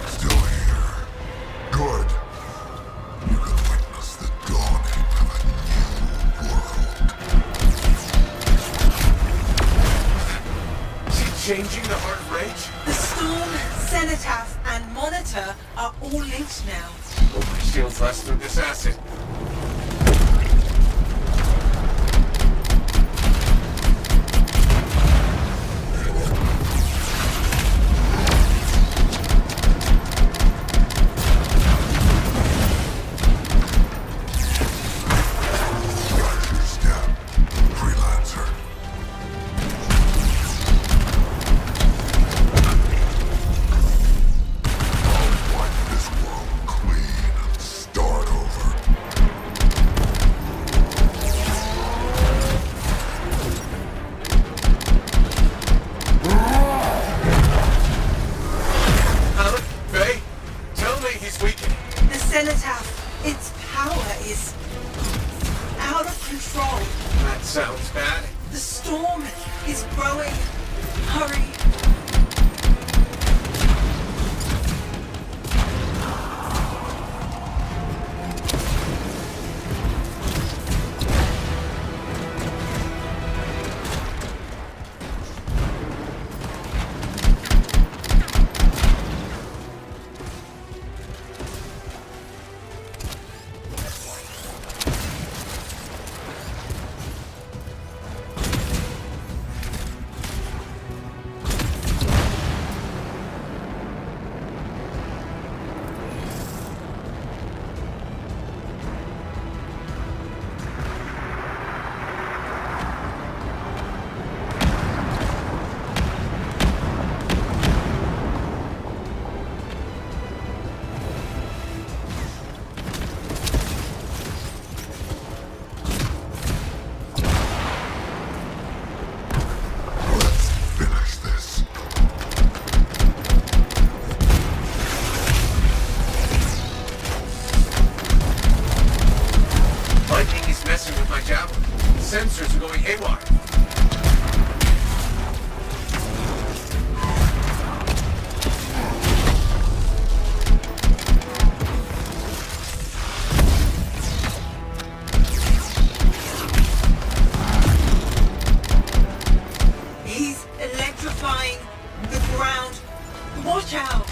Still here. Good. You can witness the dawning of a new world. Is he changing the Heart of Rage? The Storm, Cenotaph, and Monitor are all linked now. Hope my shields last through this acid. Watch your step, freelancer. I'll wipe this world clean and start over. Alec, Faye, tell me he's weakening. The Cenotaph, its power is out of control. That sounds bad. The storm is growing. Hurry. javelin. Sensors are going haywire. He's electrifying the ground. Watch out!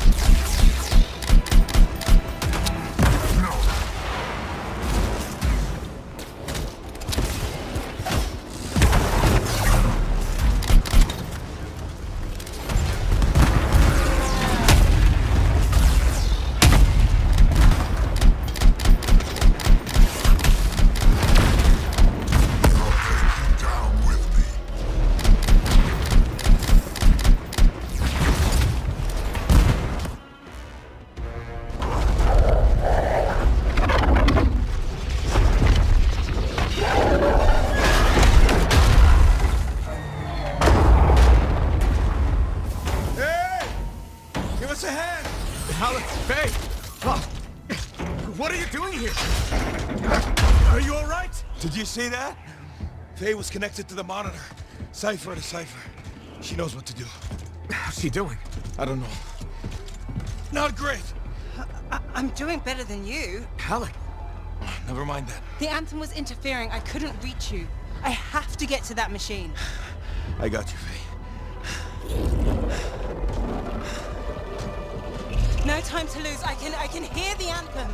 Did you see that? Faye was connected to the monitor. Cipher to cipher. She knows what to do. How's she doing? I don't know. Not great. I'm doing better than you. Halleck. Never mind that. The Anthem was interfering. I couldn't reach you. I have to get to that machine. I got you, Faye. No time to lose. I can hear the Anthem.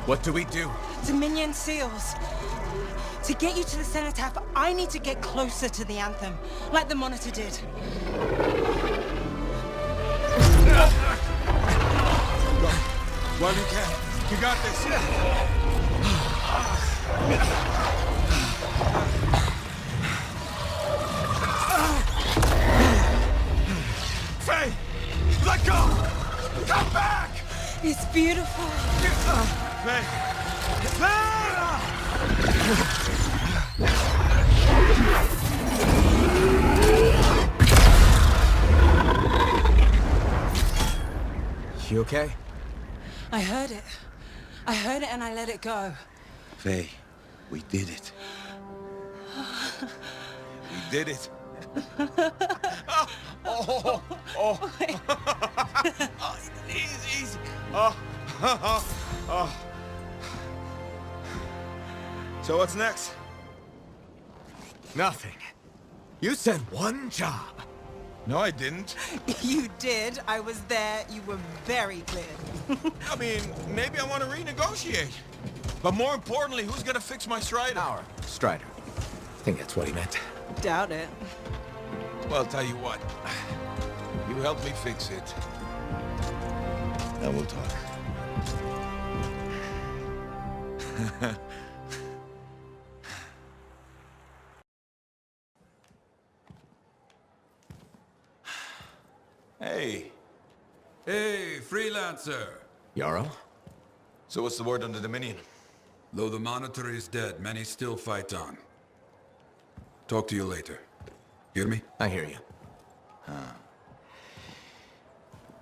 What do we do? Dominion seals. To get you to the cenotaph, I need to get closer to the Anthem, like the monitor did. Well, you can. You got this. Faye! Let go! Come back! It's beautiful. Faye! Faye! You okay? I heard it. I heard it and I let it go. Faye, we did it. We did it. Oh. Easy. So what's next? Nothing. You said one job. No, I didn't. You did. I was there. You were very clear. I mean, maybe I want to renegotiate. But more importantly, who's gonna fix my Strider? Our Strider. I think that's what he meant. Doubt it. Well, I'll tell you what. You help me fix it. And we'll talk. Hey. Hey, freelancer. Yarrow? So what's the word on the Dominion? Though the monitor is dead, many still fight on. Talk to you later. Hear me? I hear you.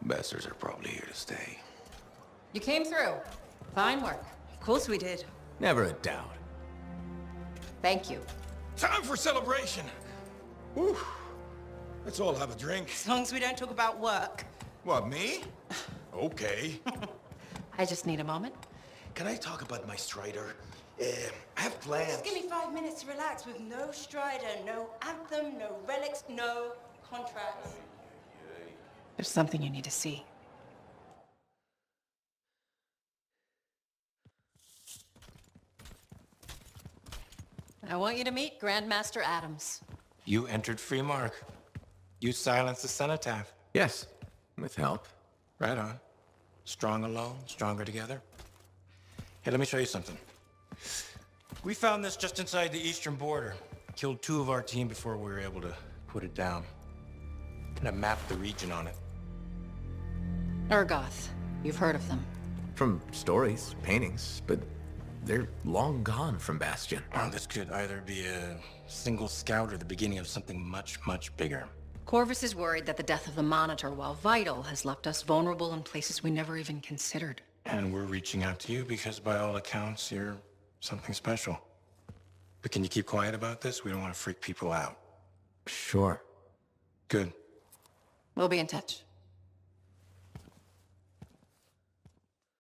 Bastards are probably here to stay. You came through. Fine work. Of course we did. Never a doubt. Thank you. Time for celebration! Woo. Let's all have a drink. As long as we don't talk about work. What, me? Okay. I just need a moment. Can I talk about my Strider? I have plans. Just give me 5 minutes to relax with no Strider, no Anthem, no relics, no contracts. There's something you need to see. I want you to meet Grandmaster Adams. You entered Freemark. You silenced the cenotaph. Yes, with help. Right on. Strong alone, stronger together. Hey, let me show you something. We found this just inside the eastern border. Killed 2 of our team before we were able to put it down. And I mapped the region on it. Urgoth. You've heard of them. From stories, paintings, but they're long gone from Bastion. Oh, this could either be a single scout or the beginning of something much, much bigger. Corvus is worried that the death of the Monitor, while vital, has left us vulnerable in places we never even considered. And we're reaching out to you because by all accounts, you're something special. But can you keep quiet about this? We don't want to freak people out. Sure. Good. We'll be in touch.